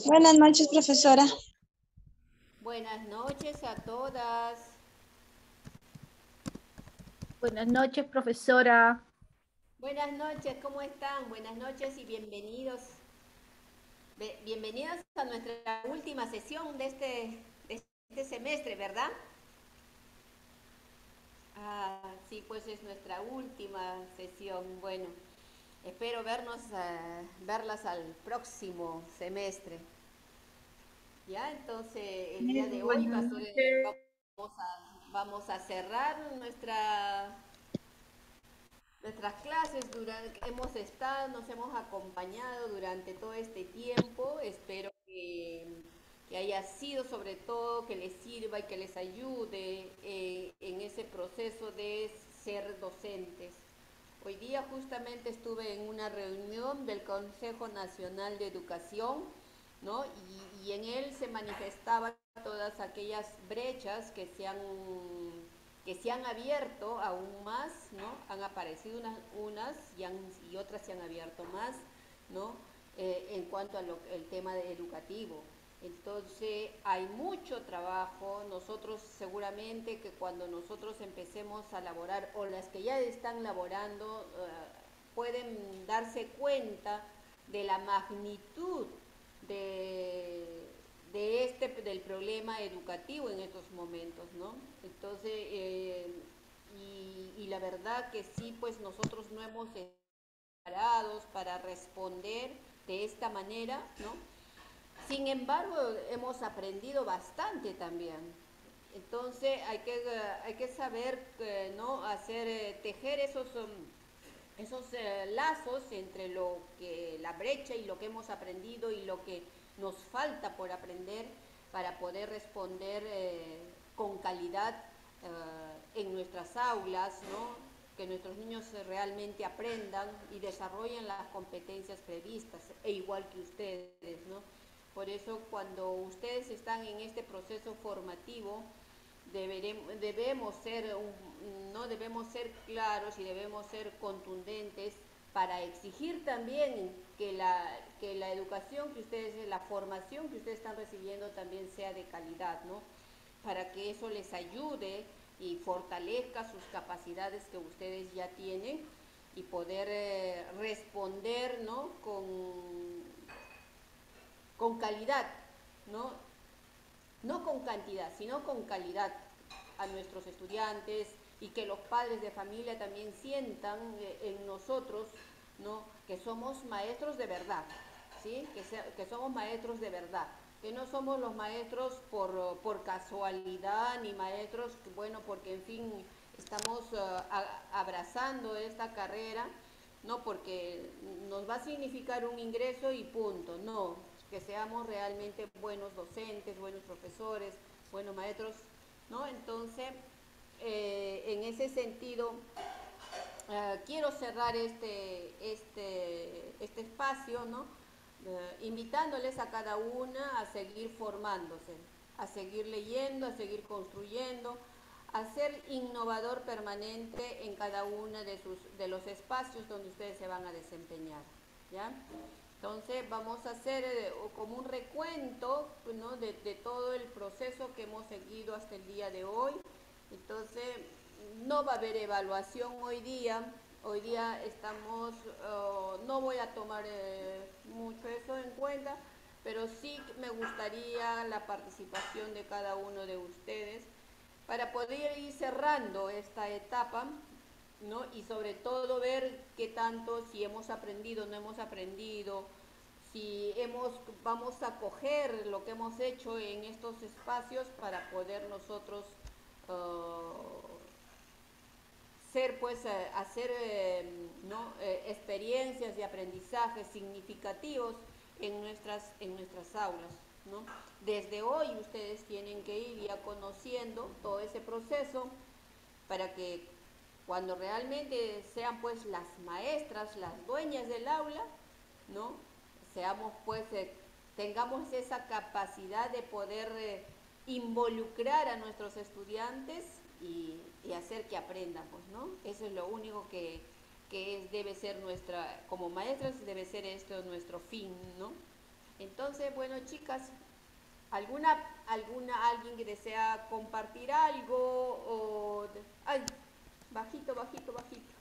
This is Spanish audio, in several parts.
Buenas noches, profesora. Buenas noches a todas. Buenas noches, profesora. Buenas noches, ¿cómo están? Buenas noches y bienvenidos. Bienvenidos a nuestra última sesión de este semestre, ¿verdad? Sí, pues es nuestra última sesión. Bueno, espero verlas al próximo semestre. Ya, entonces el día de hoy Buenas noches. vamos a cerrar nuestras clases. Nos hemos acompañado durante todo este tiempo. Espero que haya sido sobre todo que les sirva y que les ayude en ese proceso de ser docentes. Hoy día justamente estuve en una reunión del Consejo Nacional de Educación, ¿no? Y en él se manifestaban todas aquellas brechas que se han abierto aún más, ¿no? Han aparecido unas y otras se han abierto más, ¿no? En cuanto al tema educativo. Entonces hay mucho trabajo. Nosotros seguramente que cuando nosotros empecemos a laborar, o las que ya están laborando, pueden darse cuenta de la magnitud de, del problema educativo en estos momentos, ¿no? Entonces, y la verdad que sí, pues nosotros no hemos estado preparados para responder de esta manera, ¿no? Sin embargo, hemos aprendido bastante también. Entonces hay que saber, ¿no? Tejer esos lazos entre la brecha y lo que hemos aprendido y lo que nos falta por aprender para poder responder con calidad en nuestras aulas, ¿no? Que nuestros niños realmente aprendan y desarrollen las competencias previstas, e igual que ustedes, ¿no? Por eso cuando ustedes están en este proceso formativo, no debemos ser claros y debemos ser contundentes para exigir también que la educación que ustedes, la formación que ustedes están recibiendo también sea de calidad, ¿no? Para que eso les ayude y fortalezca sus capacidades que ustedes ya tienen y poder responder, ¿no? Con calidad, ¿no? No con cantidad, sino con calidad a nuestros estudiantes, y que los padres de familia también sientan en nosotros, ¿no? Que somos maestros de verdad, ¿sí? Que somos maestros de verdad, que no somos los maestros por casualidad, ni maestros, bueno, porque en fin, estamos abrazando esta carrera, no porque nos va a significar un ingreso y punto, no, que seamos realmente buenos docentes, buenos profesores, buenos maestros, ¿no? Entonces, en ese sentido, quiero cerrar este espacio, ¿no? Invitándoles a cada una a seguir formándose, a seguir leyendo, a seguir construyendo, a ser innovador permanente en cada uno de los espacios donde ustedes se van a desempeñar, ¿ya? Entonces vamos a hacer como un recuento, ¿no? de todo el proceso que hemos seguido hasta el día de hoy. Entonces no va a haber evaluación hoy día. Hoy día no voy a tomar mucho eso en cuenta, pero sí me gustaría la participación de cada uno de ustedes para poder ir cerrando esta etapa, ¿no? Y sobre todo ver qué tanto, si hemos aprendido, no hemos aprendido, si vamos a coger lo que hemos hecho en estos espacios para poder nosotros hacer ¿no? experiencias de aprendizaje significativos en nuestras aulas, ¿no? Desde hoy ustedes tienen que ir ya conociendo todo ese proceso para que cuando realmente sean pues las maestras, las dueñas del aula, ¿no? Seamos pues, tengamos esa capacidad de poder involucrar a nuestros estudiantes y hacer que aprendan, pues, ¿no? Eso es lo único que debe ser como maestras, debe ser esto nuestro fin, ¿no? Entonces, bueno, chicas, alguien que desea compartir algo o... Ay, bajito, bajito, bajito.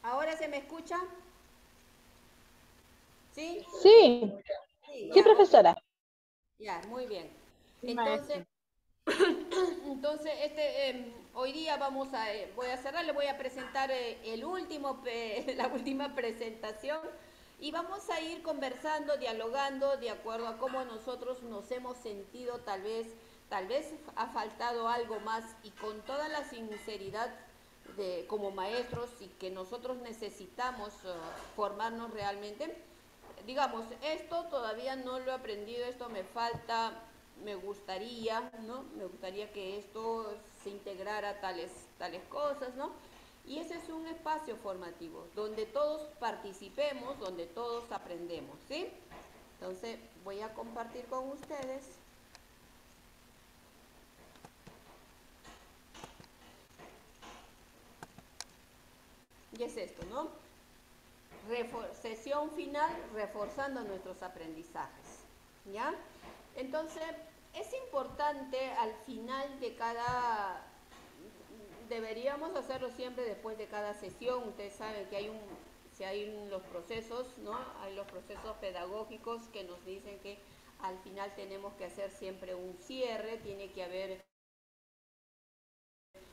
¿Ahora se me escucha? ¿Sí? Sí, Sí, sí, ya, profesora. ya, muy bien. Sí, Entonces, maestra. hoy día voy a cerrar, le voy a presentar la última presentación y vamos a ir conversando, dialogando de acuerdo a cómo nosotros nos hemos sentido, tal vez ha faltado algo más y con toda la sinceridad como maestros y que nosotros necesitamos formarnos realmente. Digamos, esto todavía no lo he aprendido, esto me falta, me gustaría, ¿no? Me gustaría que esto se integrara a tales cosas, ¿no? Y ese es un espacio formativo, donde todos participemos, donde todos aprendemos, ¿sí? Entonces, voy a compartir con ustedes. Y es esto, ¿no? Sesión final, reforzando nuestros aprendizajes, ¿ya? Entonces, es importante al final de deberíamos hacerlo siempre después de cada sesión. Ustedes saben que si hay los procesos, ¿no? Hay los procesos pedagógicos que nos dicen que al final tenemos que hacer siempre un cierre, tiene que haber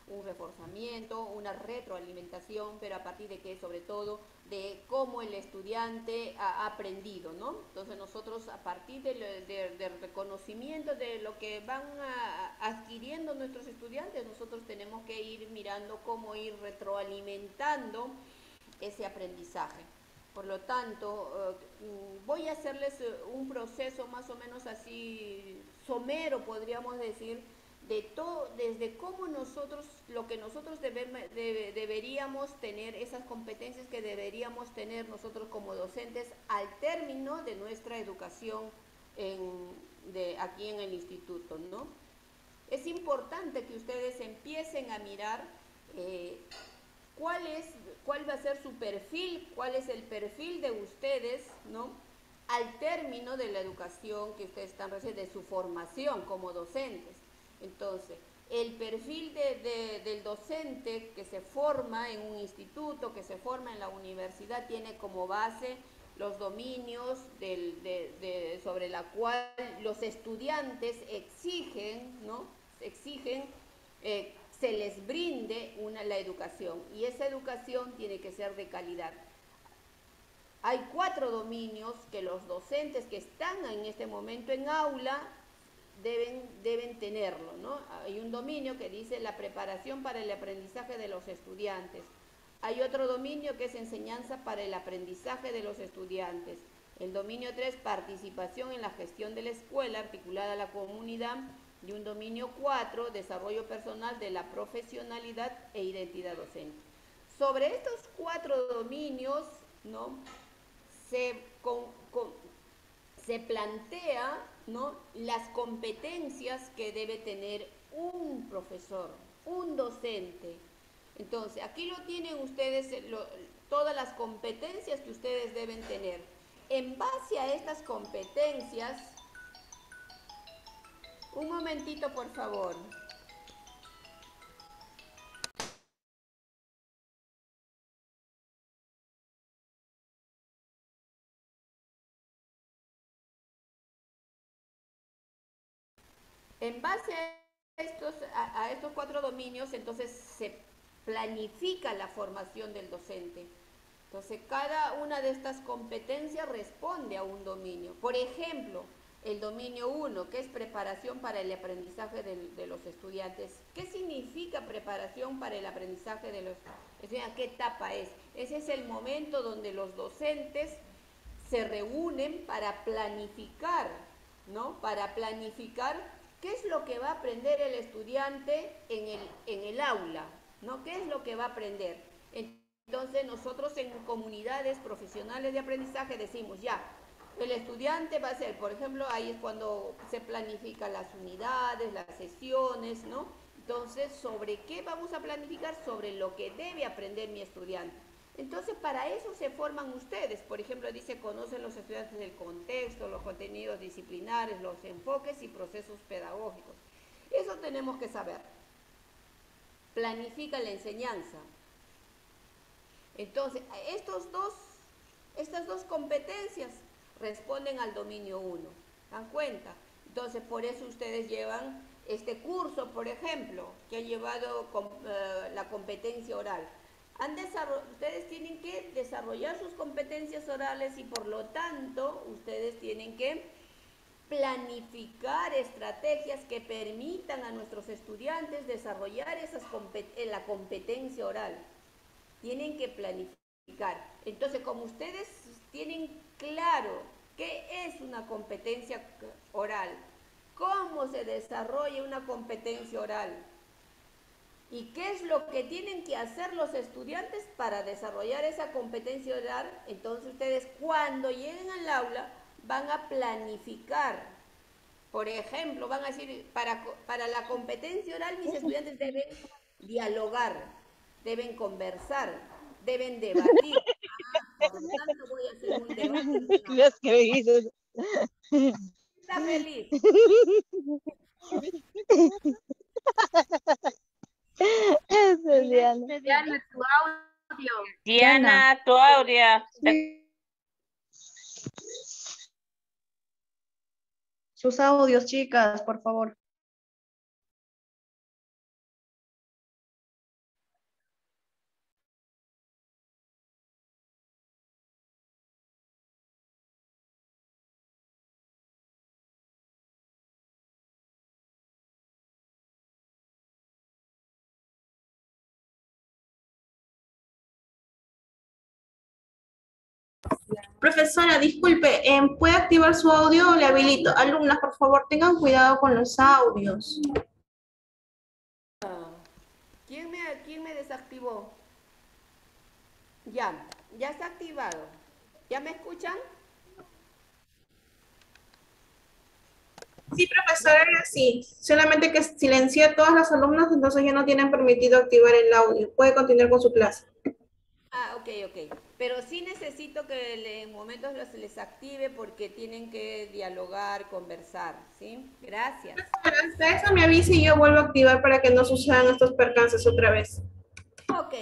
un reforzamiento, una retroalimentación, pero a partir de qué, sobre todo de cómo el estudiante ha aprendido, ¿no? Entonces nosotros a partir del reconocimiento de lo que van adquiriendo nuestros estudiantes, nosotros tenemos que ir mirando cómo ir retroalimentando ese aprendizaje. Por lo tanto, voy a hacerles un proceso más o menos así somero, podríamos decir, de todo, desde cómo lo que nosotros deberíamos tener, esas competencias que deberíamos tener nosotros como docentes al término de nuestra educación aquí en el instituto, ¿no? Es importante que ustedes empiecen a mirar cuál va a ser su perfil, cuál es el perfil de ustedes, ¿no? Al término de la educación que ustedes están recibiendo, de su formación como docentes. Entonces, el perfil del docente que se forma en un instituto, que se forma en la universidad, tiene como base los dominios sobre la cual los estudiantes exigen, ¿no? Exigen se les brinde la educación, y esa educación tiene que ser de calidad. Hay 4 dominios que los docentes que están en este momento en aula deben tenerlo, ¿no? Hay un dominio que dice la preparación para el aprendizaje de los estudiantes. Hay otro dominio que es enseñanza para el aprendizaje de los estudiantes. El dominio 3, participación en la gestión de la escuela articulada a la comunidad. Y un dominio 4, desarrollo personal de la profesionalidad e identidad docente. Sobre estos 4 dominios, ¿no? Se plantea, ¿no? Las competencias que debe tener un profesor, un docente. Entonces, aquí lo tienen ustedes, todas las competencias que ustedes deben tener. En base a estas competencias, un momentito, por favor. En base a estos 4 dominios, entonces se planifica la formación del docente. Entonces, cada una de estas competencias responde a un dominio. Por ejemplo, el dominio 1, que es preparación para el aprendizaje de los estudiantes. ¿Qué significa preparación para el aprendizaje de los estudiantes? ¿Qué etapa es? Ese es el momento donde los docentes se reúnen para planificar, ¿no? Para planificar qué es lo que va a aprender el estudiante en el aula, ¿no? ¿Qué es lo que va a aprender? Entonces nosotros en comunidades profesionales de aprendizaje decimos ya, el estudiante va a ser, por ejemplo, ahí es cuando se planifican las unidades, las sesiones, ¿no? Entonces, ¿sobre qué vamos a planificar? Sobre lo que debe aprender mi estudiante. Entonces, para eso se forman ustedes. Por ejemplo, dice, conocen los estudiantes del contexto, los contenidos disciplinares, los enfoques y procesos pedagógicos. Eso tenemos que saber. Planifica la enseñanza. Entonces, estas dos competencias responden al dominio 1. ¿Dan cuenta? Entonces, por eso ustedes llevan este curso, por ejemplo, que ha llevado la competencia oral. Ustedes tienen que desarrollar sus competencias orales y por lo tanto ustedes tienen que planificar estrategias que permitan a nuestros estudiantes desarrollar la competencia oral. Tienen que planificar. Entonces, como ustedes tienen claro qué es una competencia oral, cómo se desarrolla una competencia oral, ¿y qué es lo que tienen que hacer los estudiantes para desarrollar esa competencia oral? Entonces ustedes cuando lleguen al aula van a planificar. Por ejemplo, van a decir, para la competencia oral mis estudiantes deben dialogar, deben conversar, deben debatir. Por lo tanto voy a hacer un debate. Los que dices. ¿Está feliz? Eso es Diana. Diana, tu audio. Diana, tu audio. Sus audios, chicas, por favor. Profesora, disculpe, ¿puede activar su audio o le habilito? Alumnas, por favor, tengan cuidado con los audios. ¿Quién me desactivó? Ya está activado. ¿Ya me escuchan? Sí, profesora, sí. Solamente que silencié a todas las alumnas, entonces ya no tienen permitido activar el audio. Puede continuar con su clase. Ah, ok. Pero sí necesito que en momentos les active porque tienen que dialogar, conversar, ¿sí? Gracias. Hasta eso me avise y yo vuelvo a activar para que no sucedan estos percances otra vez. Ok.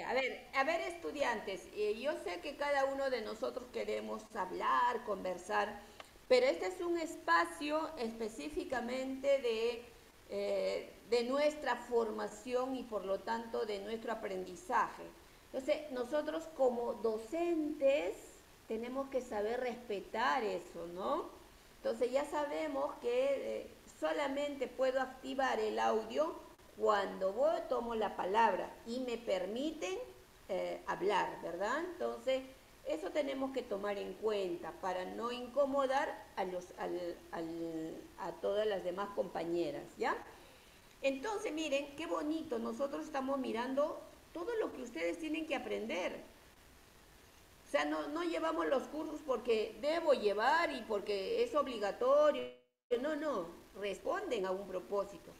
A ver, estudiantes, yo sé que cada uno de nosotros queremos hablar, conversar, pero este es un espacio específicamente de nuestra formación y por lo tanto de nuestro aprendizaje. Entonces, nosotros como docentes tenemos que saber respetar eso, ¿no? Entonces ya sabemos que solamente puedo activar el audio cuando tomo la palabra y me permiten hablar, ¿verdad? Entonces, eso tenemos que tomar en cuenta para no incomodar a todas las demás compañeras, ¿ya? Entonces, miren, qué bonito, nosotros estamos mirando todo lo que ustedes tienen que aprender. O sea, no llevamos los cursos porque debo llevar y porque es obligatorio. No, responden a un propósito,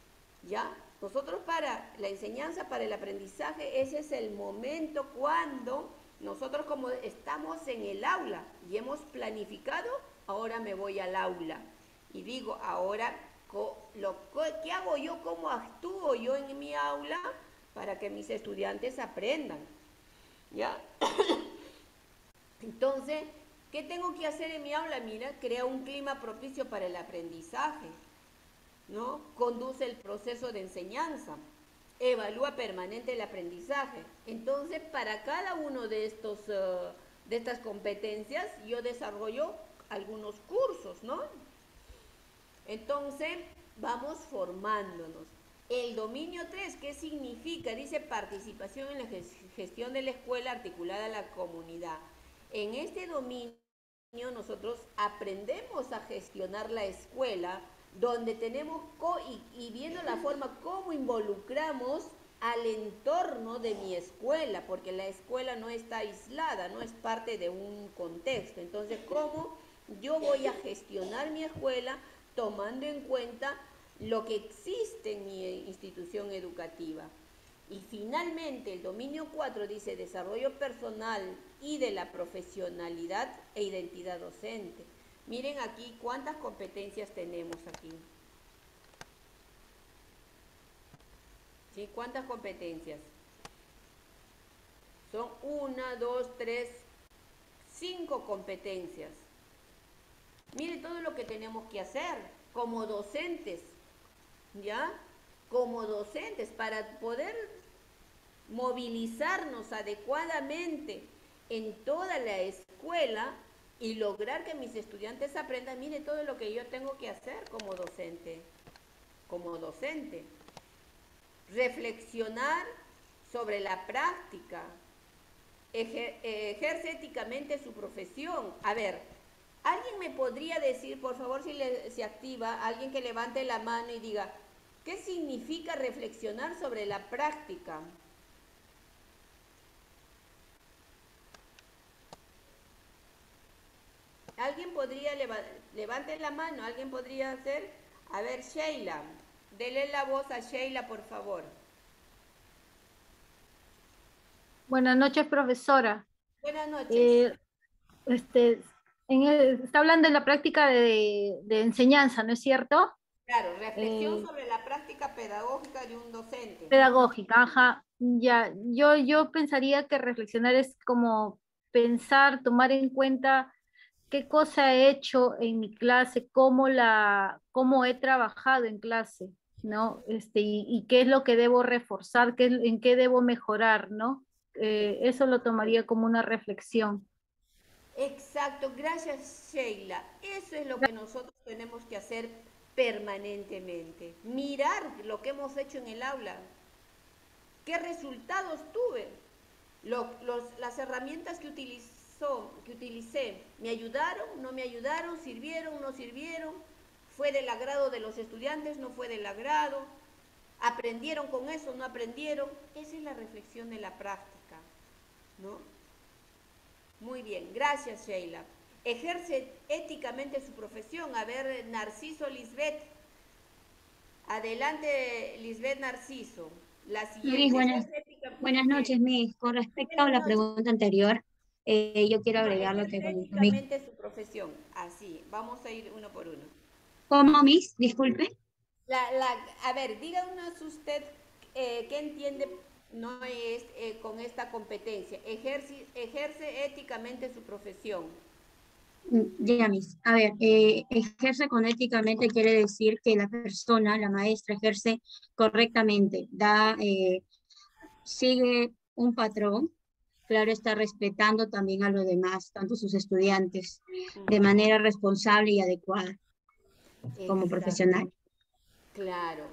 ¿ya? Nosotros para la enseñanza, para el aprendizaje, ese es el momento cuando nosotros como estamos en el aula y hemos planificado, ahora me voy al aula. Y digo, ahora, ¿qué hago yo? ¿Cómo actúo yo en mi aula para que mis estudiantes aprendan? ¿Ya? Entonces, ¿qué tengo que hacer en mi aula? Mira, crea un clima propicio para el aprendizaje, ¿no? Conduce el proceso de enseñanza, evalúa permanente el aprendizaje. Entonces, para cada uno de estas competencias, yo desarrollo algunos cursos, ¿no? Entonces, vamos formándonos. El dominio 3, ¿qué significa? Dice participación en la gestión de la escuela articulada a la comunidad. En este dominio nosotros aprendemos a gestionar la escuela, donde tenemos y viendo la forma cómo involucramos al entorno de mi escuela, porque la escuela no está aislada, no es parte de un contexto. Entonces, ¿cómo yo voy a gestionar mi escuela tomando en cuenta lo que existe en mi institución educativa. Y finalmente el dominio 4 dice desarrollo personal y de la profesionalidad e identidad docente. Miren aquí cuántas competencias tenemos aquí. ¿Sí? ¿Cuántas competencias? Son 1, 2, 3, 5 competencias. Miren todo lo que tenemos que hacer como docentes, ¿ya? Como docentes para poder movilizarnos adecuadamente en toda la escuela y lograr que mis estudiantes aprendan. Mire todo lo que yo tengo que hacer como docente. Como docente. Reflexionar sobre la práctica. Ejerce éticamente su profesión. A ver, ¿alguien me podría decir, por favor, si se activa, alguien que levante la mano y diga, ¿qué significa reflexionar sobre la práctica? ¿Alguien podría levante la mano? ¿Alguien podría hacer? A ver, Sheila, dele la voz a Sheila, por favor. Buenas noches, profesora. Buenas noches. Este, está hablando de la práctica de enseñanza, ¿no es cierto? Claro, reflexión sobre la práctica pedagógica de un docente. Pedagógica, ajá. Ya, yo pensaría que reflexionar es como pensar, tomar en cuenta qué cosa he hecho en mi clase, cómo he trabajado en clase, ¿no? Y qué es lo que debo reforzar, en qué debo mejorar, ¿no? Eso lo tomaría como una reflexión. Exacto, gracias Sheila. Eso es lo que nosotros tenemos que hacer permanentemente. Mirar lo que hemos hecho en el aula. ¿Qué resultados tuve? Las herramientas que utilicé, ¿me ayudaron? ¿No me ayudaron? ¿Sirvieron? ¿No sirvieron? ¿Fue del agrado de los estudiantes? ¿No fue del agrado? ¿Aprendieron con eso? ¿No aprendieron? Esa es la reflexión de la práctica, ¿no? Muy bien, gracias Sheila. Ejerce éticamente su profesión. A ver, Narciso Lisbeth. Adelante, Lisbeth Narciso. La siguiente. Buenas noches, Miss. Con respecto a la pregunta anterior, yo quiero agregar lo que comentó Miss. Éticamente su profesión. Así, vamos a ir uno por uno. ¿Cómo, Miss? Disculpe. A ver, díganos usted qué entiende no es con esta competencia. Ejerce éticamente su profesión. Ya, Miss. A ver, ejerce con éticamente quiere decir que la persona, la maestra, ejerce correctamente, sigue un patrón, claro, está respetando también a los demás, tanto sus estudiantes, de manera responsable y adecuada como profesional. Claro.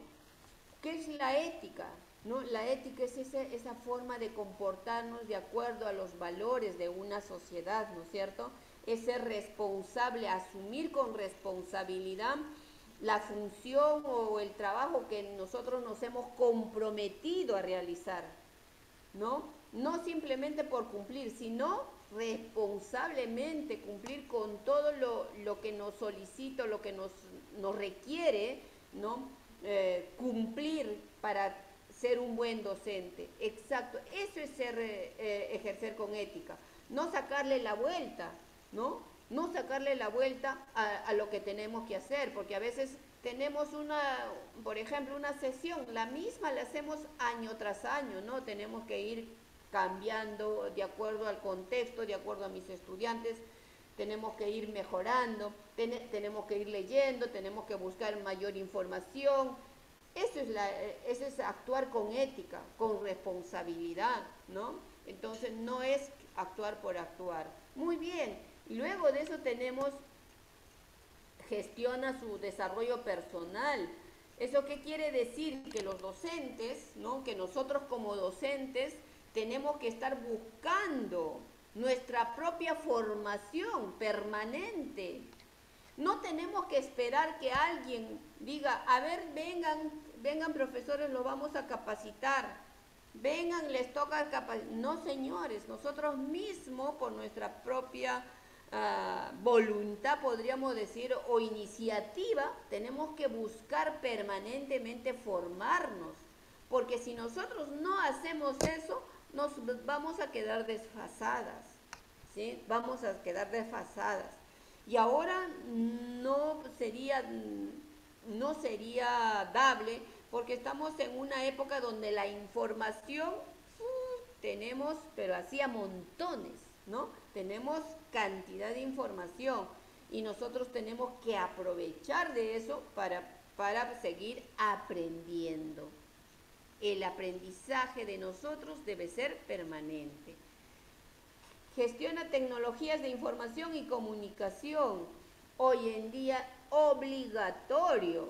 ¿Qué es la ética? ¿No? La ética es esa forma de comportarnos de acuerdo a los valores de una sociedad, ¿no es cierto? Es ser responsable, asumir con responsabilidad la función o el trabajo que nosotros nos hemos comprometido a realizar, ¿no? No simplemente por cumplir, sino responsablemente cumplir con todo lo que nos solicita, lo que nos requiere, ¿no? Cumplir para ser un buen docente. Exacto, eso es ejercer con ética. No sacarle la vuelta, ¿no? No sacarle la vuelta a lo que tenemos que hacer, porque a veces tenemos por ejemplo, una sesión, la misma la hacemos año tras año, ¿no? Tenemos que ir cambiando de acuerdo al contexto, de acuerdo a mis estudiantes, tenemos que ir mejorando, tenemos que ir leyendo, tenemos que buscar mayor información. Eso es actuar con ética, con responsabilidad, ¿no? Entonces no es actuar por actuar. Muy bien, luego de eso tenemos, gestiona su desarrollo personal. ¿Eso qué quiere decir? Que los docentes, ¿no? Que nosotros como docentes tenemos que estar buscando nuestra propia formación permanente. No tenemos que esperar que alguien diga, a ver, vengan profesores, los vamos a capacitar. Vengan, les toca capacitar. No, señores, nosotros mismos por nuestra propia voluntad, podríamos decir, o iniciativa, tenemos que buscar permanentemente formarnos, porque si nosotros no hacemos eso, nos vamos a quedar desfasadas, ¿sí? Vamos a quedar desfasadas. Y ahora no sería dable, porque estamos en una época donde la información tenemos, pero así a montones, ¿no? Tenemos cantidad de información y nosotros tenemos que aprovechar de eso para seguir aprendiendo. El aprendizaje de nosotros debe ser permanente. Gestiona tecnologías de información y comunicación. Hoy en día obligatorio,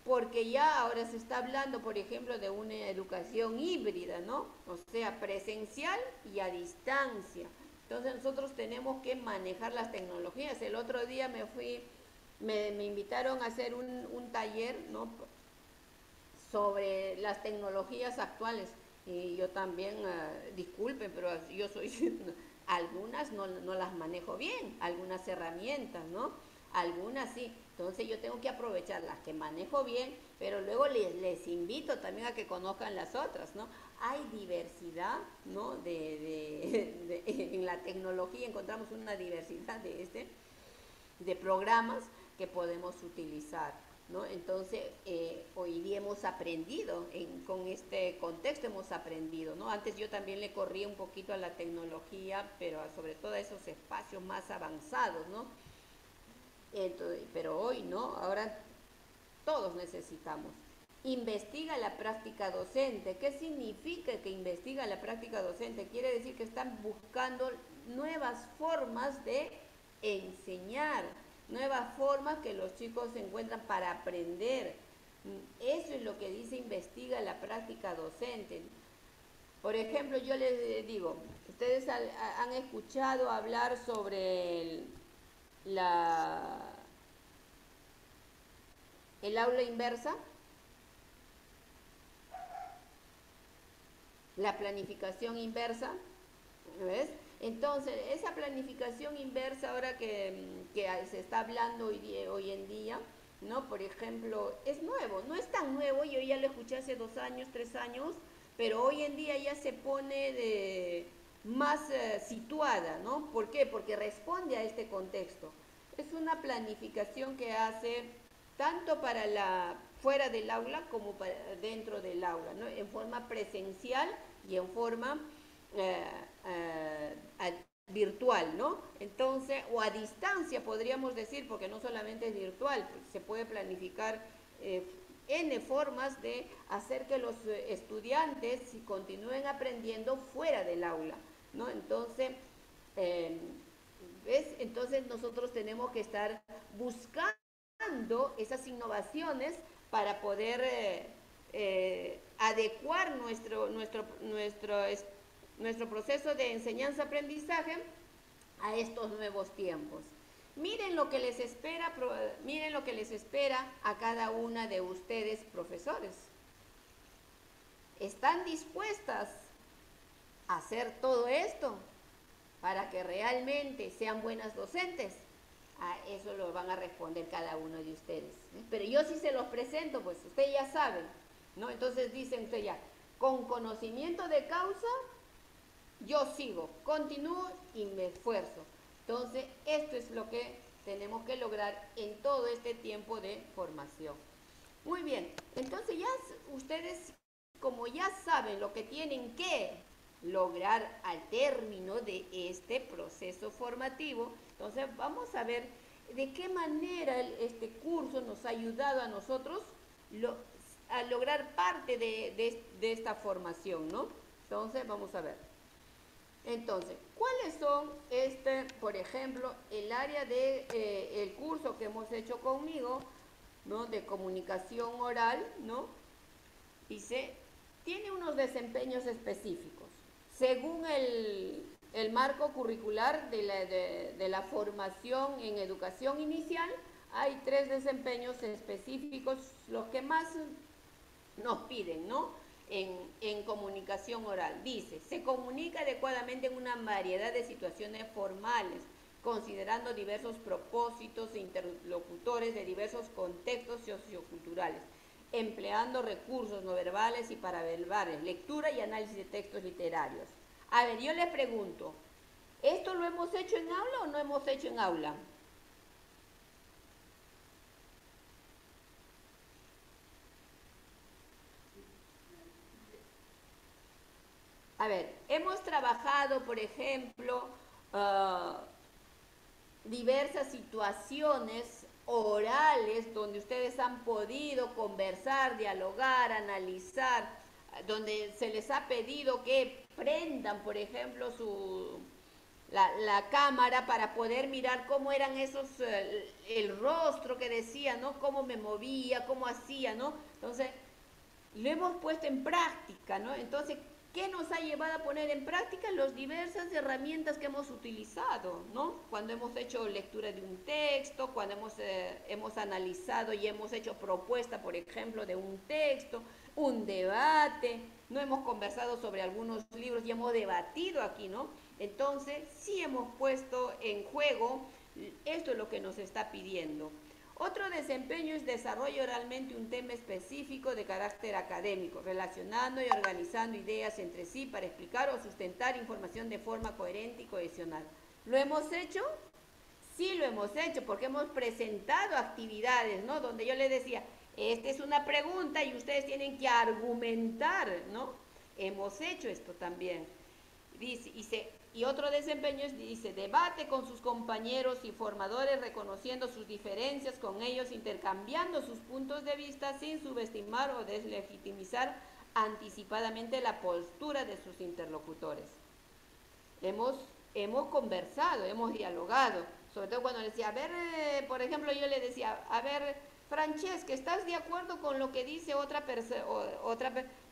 porque ya ahora se está hablando, por ejemplo, de una educación híbrida, ¿no? O sea, presencial y a distancia. Entonces nosotros tenemos que manejar las tecnologías. El otro día me invitaron a hacer un taller, ¿no?, sobre las tecnologías actuales. Y yo también, disculpen, pero yo soy, algunas no las manejo bien, algunas herramientas, ¿no? Algunas sí. Entonces yo tengo que aprovechar las que manejo bien, pero luego les invito también a que conozcan las otras, ¿no? Hay diversidad, ¿no? En la tecnología encontramos una diversidad de programas que podemos utilizar, ¿no? Entonces, hoy día hemos aprendido, con este contexto hemos aprendido, ¿no? Antes yo también le corría un poquito a la tecnología, pero sobre todo a esos espacios más avanzados, ¿no? Entonces, pero hoy, ¿no? Ahora todos necesitamos. Investiga la práctica docente. ¿Qué significa que investiga la práctica docente? Quiere decir que están buscando nuevas formas de enseñar, nuevas formas que los chicos encuentran para aprender. Eso es lo que dice investiga la práctica docente. Por ejemplo, yo les digo, ustedes han escuchado hablar sobre el aula inversa, la planificación inversa, ¿ves? Entonces, esa planificación inversa ahora que se está hablando hoy en día, ¿no? Por ejemplo, es nuevo, no es tan nuevo, yo ya lo escuché hace 2 años, 3 años, pero hoy en día ya se pone más situada, ¿no? ¿Por qué? Porque responde a este contexto. Es una planificación que hace tanto para fuera del aula como para dentro del aula, ¿no? En forma presencial y en forma virtual, ¿no? Entonces, o a distancia podríamos decir, porque no solamente es virtual, se puede planificar N formas de hacer que los estudiantes continúen aprendiendo fuera del aula, ¿no? Entonces, ¿ves? Entonces nosotros tenemos que estar buscando esas innovaciones para poder adecuar nuestro proceso de enseñanza-aprendizaje a estos nuevos tiempos. Miren lo que les espera a cada una de ustedes, profesores. ¿Están dispuestas a hacer todo esto para que realmente sean buenas docentes? A eso lo van a responder cada uno de ustedes. Pero yo sí se los presento, pues usted ya sabe, ¿no? Entonces dicen usted ya, con conocimiento de causa, yo sigo, continúo y me esfuerzo. Entonces, esto es lo que tenemos que lograr en todo este tiempo de formación. Muy bien, entonces ya ustedes, como ya saben lo que tienen que lograr al término de este proceso formativo, entonces vamos a ver de qué manera este curso nos ha ayudado a nosotros a lograr parte de esta formación, ¿no? Entonces, vamos a ver. Entonces, ¿cuáles son, por ejemplo, el área el curso que hemos hecho conmigo, ¿no? De comunicación oral, ¿no? Dice, tiene unos desempeños específicos. Según el marco curricular de la formación en educación inicial, hay 3 desempeños específicos, los que más nos piden, ¿no? en comunicación oral. Dice, se comunica adecuadamente en una variedad de situaciones formales, considerando diversos propósitos e interlocutores de diversos contextos socioculturales, empleando recursos no verbales y paraverbales, lectura y análisis de textos literarios. A ver, yo les pregunto, ¿esto lo hemos hecho en aula o no hemos hecho en aula? A ver, hemos trabajado, por ejemplo, diversas situaciones orales donde ustedes han podido conversar, dialogar, analizar, donde se les ha pedido que prendan, por ejemplo, la cámara para poder mirar cómo eran esos, el rostro que decía, ¿no? Cómo me movía, cómo hacía, ¿no? Entonces, lo hemos puesto en práctica, ¿no? Entonces, ¿qué nos ha llevado a poner en práctica? Las diversas herramientas que hemos utilizado, ¿no? Cuando hemos hecho lectura de un texto, cuando hemos analizado y hemos hecho propuesta, por ejemplo, de un texto, un debate, no hemos conversado sobre algunos libros y hemos debatido aquí, ¿no? Entonces, sí hemos puesto en juego, esto es lo que nos está pidiendo. Otro desempeño es desarrollo oralmente un tema específico de carácter académico, relacionando y organizando ideas entre sí para explicar o sustentar información de forma coherente y cohesionada. ¿Lo hemos hecho? Sí lo hemos hecho, porque hemos presentado actividades, ¿no? Donde yo les decía, esta es una pregunta y ustedes tienen que argumentar, ¿no? Hemos hecho esto también. Dice, y otro desempeño es, dice, debate con sus compañeros y formadores, reconociendo sus diferencias con ellos, intercambiando sus puntos de vista sin subestimar o deslegitimizar anticipadamente la postura de sus interlocutores. Hemos conversado, hemos dialogado, sobre todo cuando le decía, a ver, por ejemplo, yo le decía, a ver, Francesca, ¿estás de acuerdo con lo que dice otra persona?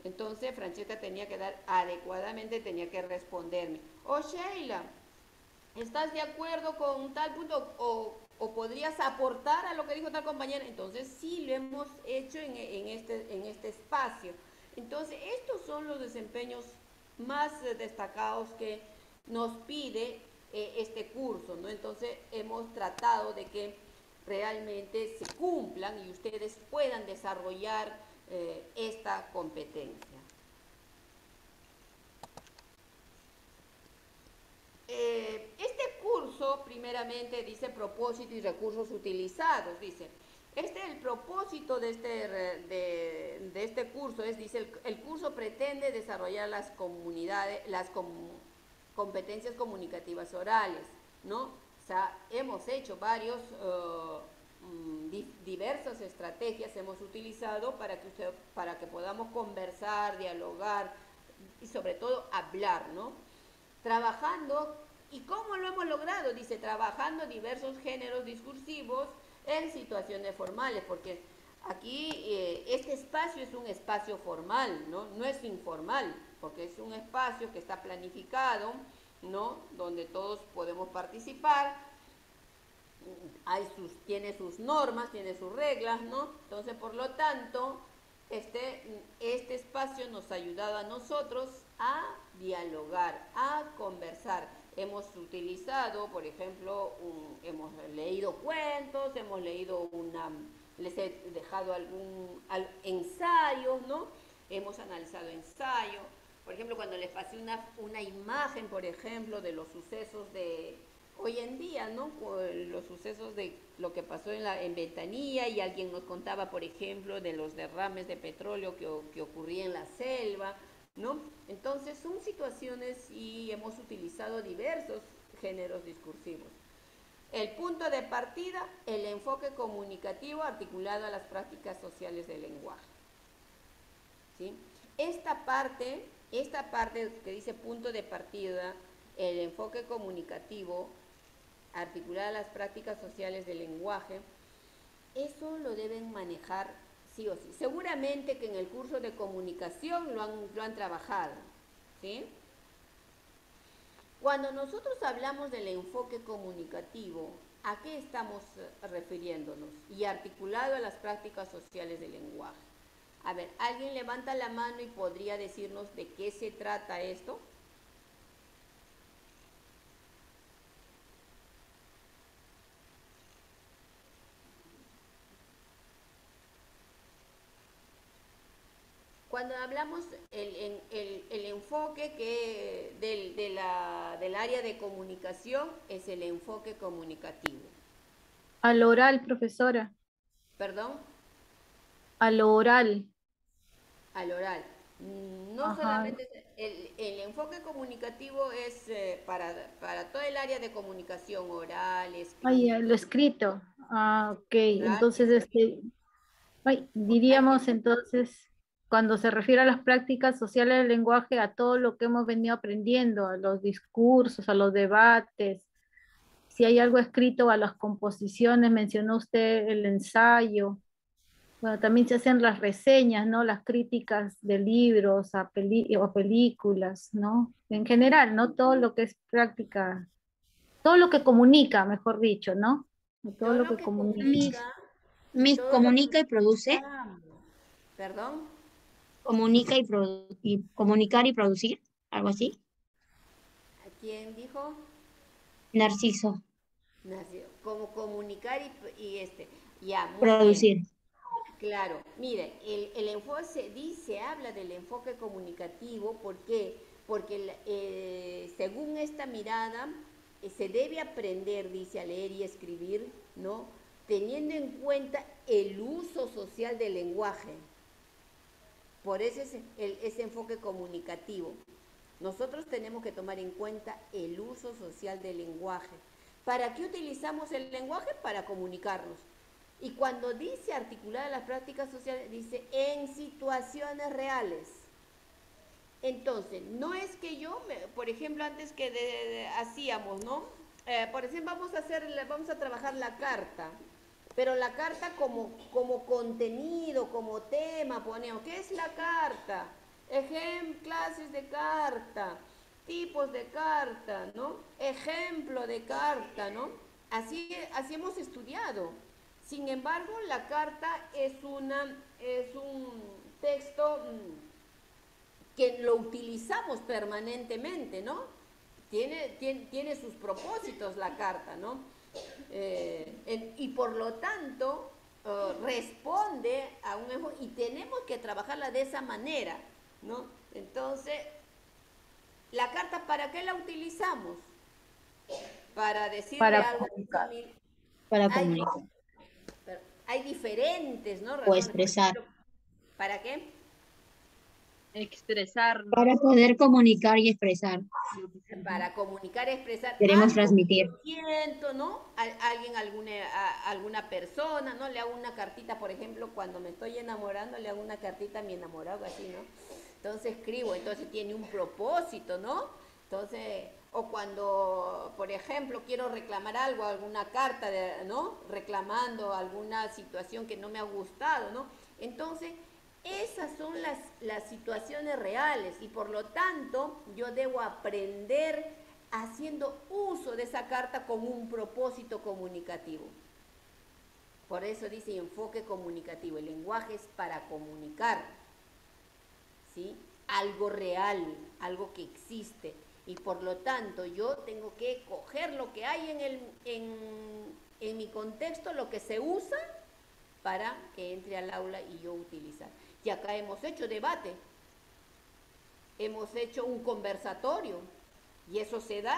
Entonces Francesca tenía que dar adecuadamente, tenía que responderme. O Sheila, ¿estás de acuerdo con tal punto? O podrías aportar a lo que dijo tal compañera. Entonces sí lo hemos hecho en este espacio. Entonces estos son los desempeños más destacados que nos pide este curso, ¿no? Entonces hemos tratado de que realmente se cumplan y ustedes puedan desarrollar esta competencia. Este curso, primeramente, dice propósito y recursos utilizados. Dice, el propósito de este curso es, dice, el curso pretende desarrollar las competencias comunicativas orales, ¿no? O sea, hemos hecho diversas estrategias hemos utilizado para que podamos conversar, dialogar y sobre todo hablar, ¿no? Trabajando, ¿y cómo lo hemos logrado? Dice, trabajando diversos géneros discursivos en situaciones formales, porque aquí este espacio es un espacio formal, ¿no? No es informal, porque es un espacio que está planificado, ¿no? Donde todos podemos participar. Tiene sus normas, tiene sus reglas, ¿no? Entonces, por lo tanto, este espacio nos ha ayudado a nosotros a dialogar, a conversar. Hemos utilizado, por ejemplo, hemos leído cuentos, les he dejado ensayos, ¿no? Hemos analizado ensayos. Por ejemplo, cuando les pasé una imagen, por ejemplo, de los sucesos de hoy en día, ¿no? Los sucesos de lo que pasó en Ventanilla, y alguien nos contaba, por ejemplo, de los derrames de petróleo que ocurría en la selva, ¿no? Entonces son situaciones y hemos utilizado diversos géneros discursivos. El punto de partida, el enfoque comunicativo articulado a las prácticas sociales del lenguaje, ¿sí? Esta parte que dice punto de partida, el enfoque comunicativo articulada a las prácticas sociales del lenguaje, eso lo deben manejar sí o sí. Seguramente que en el curso de comunicación lo han trabajado, ¿sí? Cuando nosotros hablamos del enfoque comunicativo, ¿a qué estamos refiriéndonos? Y articulado a las prácticas sociales del lenguaje. A ver, ¿alguien levanta la mano y podría decirnos de qué se trata esto? Cuando hablamos el enfoque del área de comunicación es el enfoque comunicativo. A lo oral, profesora. ¿Perdón? A lo oral. Al oral. No Ajá. solamente el enfoque comunicativo es para todo el área de comunicación oral, Ay, escrito. lo escrito. Ah, ok. Oral, Entonces, escrito. diríamos entonces, cuando se refiere a las prácticas sociales del lenguaje, a todo lo que hemos venido aprendiendo, a los discursos, a los debates, si hay algo escrito, a las composiciones, mencionó usted el ensayo. Bueno, también se hacen las reseñas, ¿no? Las críticas de libros o películas, ¿no? En general, ¿no? Todo lo que es práctica, todo lo que comunica, mejor dicho, ¿no? Todo Todo lo lo que que comunica. comunica y Miss, todo lo que comunica y produce. ¿Perdón? Comunica y comunicar y producir. Algo así. ¿Quién dijo? Narciso. Nació. Como comunicar Ya, muy bien. Producir. Claro, mire, el enfoque habla del enfoque comunicativo, ¿por qué? Porque según esta mirada se debe aprender, dice, a leer y escribir, ¿no? Teniendo en cuenta el uso social del lenguaje. Por eso es ese enfoque comunicativo. Nosotros tenemos que tomar en cuenta el uso social del lenguaje. ¿Para qué utilizamos el lenguaje? Para comunicarnos. Y cuando dice articulada las prácticas sociales, dice en situaciones reales. Entonces, no es que yo, por ejemplo, antes que hacíamos, ¿no? Por ejemplo, vamos a trabajar la carta, pero la carta como contenido, como tema, ponemos, ¿qué es la carta? Clases de carta, tipos de carta, ¿no? Ejemplo de carta, ¿no? Así hemos estudiado. Sin embargo, la carta es un texto que lo utilizamos permanentemente, ¿no? Tiene sus propósitos la carta, ¿no? Y por lo tanto responde a un enfoque y tenemos que trabajarla de esa manera, ¿no? Entonces, ¿la carta para qué la utilizamos? Para decirle Para algo comunicar. Para comunicar. Hay diferentes, ¿no? O razones. expresar. Por ejemplo, ¿para qué? Expresarnos. Para poder comunicar y expresar. Para comunicar, expresar Queremos algo transmitir. que yo siento, ¿no? Alguna persona, ¿no? Le hago una cartita, por ejemplo, cuando me estoy enamorando, le hago una cartita a mi enamorado, así, ¿no? Entonces escribo, entonces tiene un propósito, ¿no? Entonces, o cuando, por ejemplo, quiero reclamar algo, alguna carta, ¿no? Reclamando alguna situación que no me ha gustado, ¿no? Entonces, esas son las situaciones reales y por lo tanto yo debo aprender haciendo uso de esa carta con un propósito comunicativo. Por eso dice enfoque comunicativo. El lenguaje es para comunicar, ¿sí? Algo real, algo que existe. Y por lo tanto yo tengo que coger lo que hay en mi contexto, lo que se usa para que entre al aula y yo utilizar. Y acá hemos hecho debate, hemos hecho un conversatorio y eso se da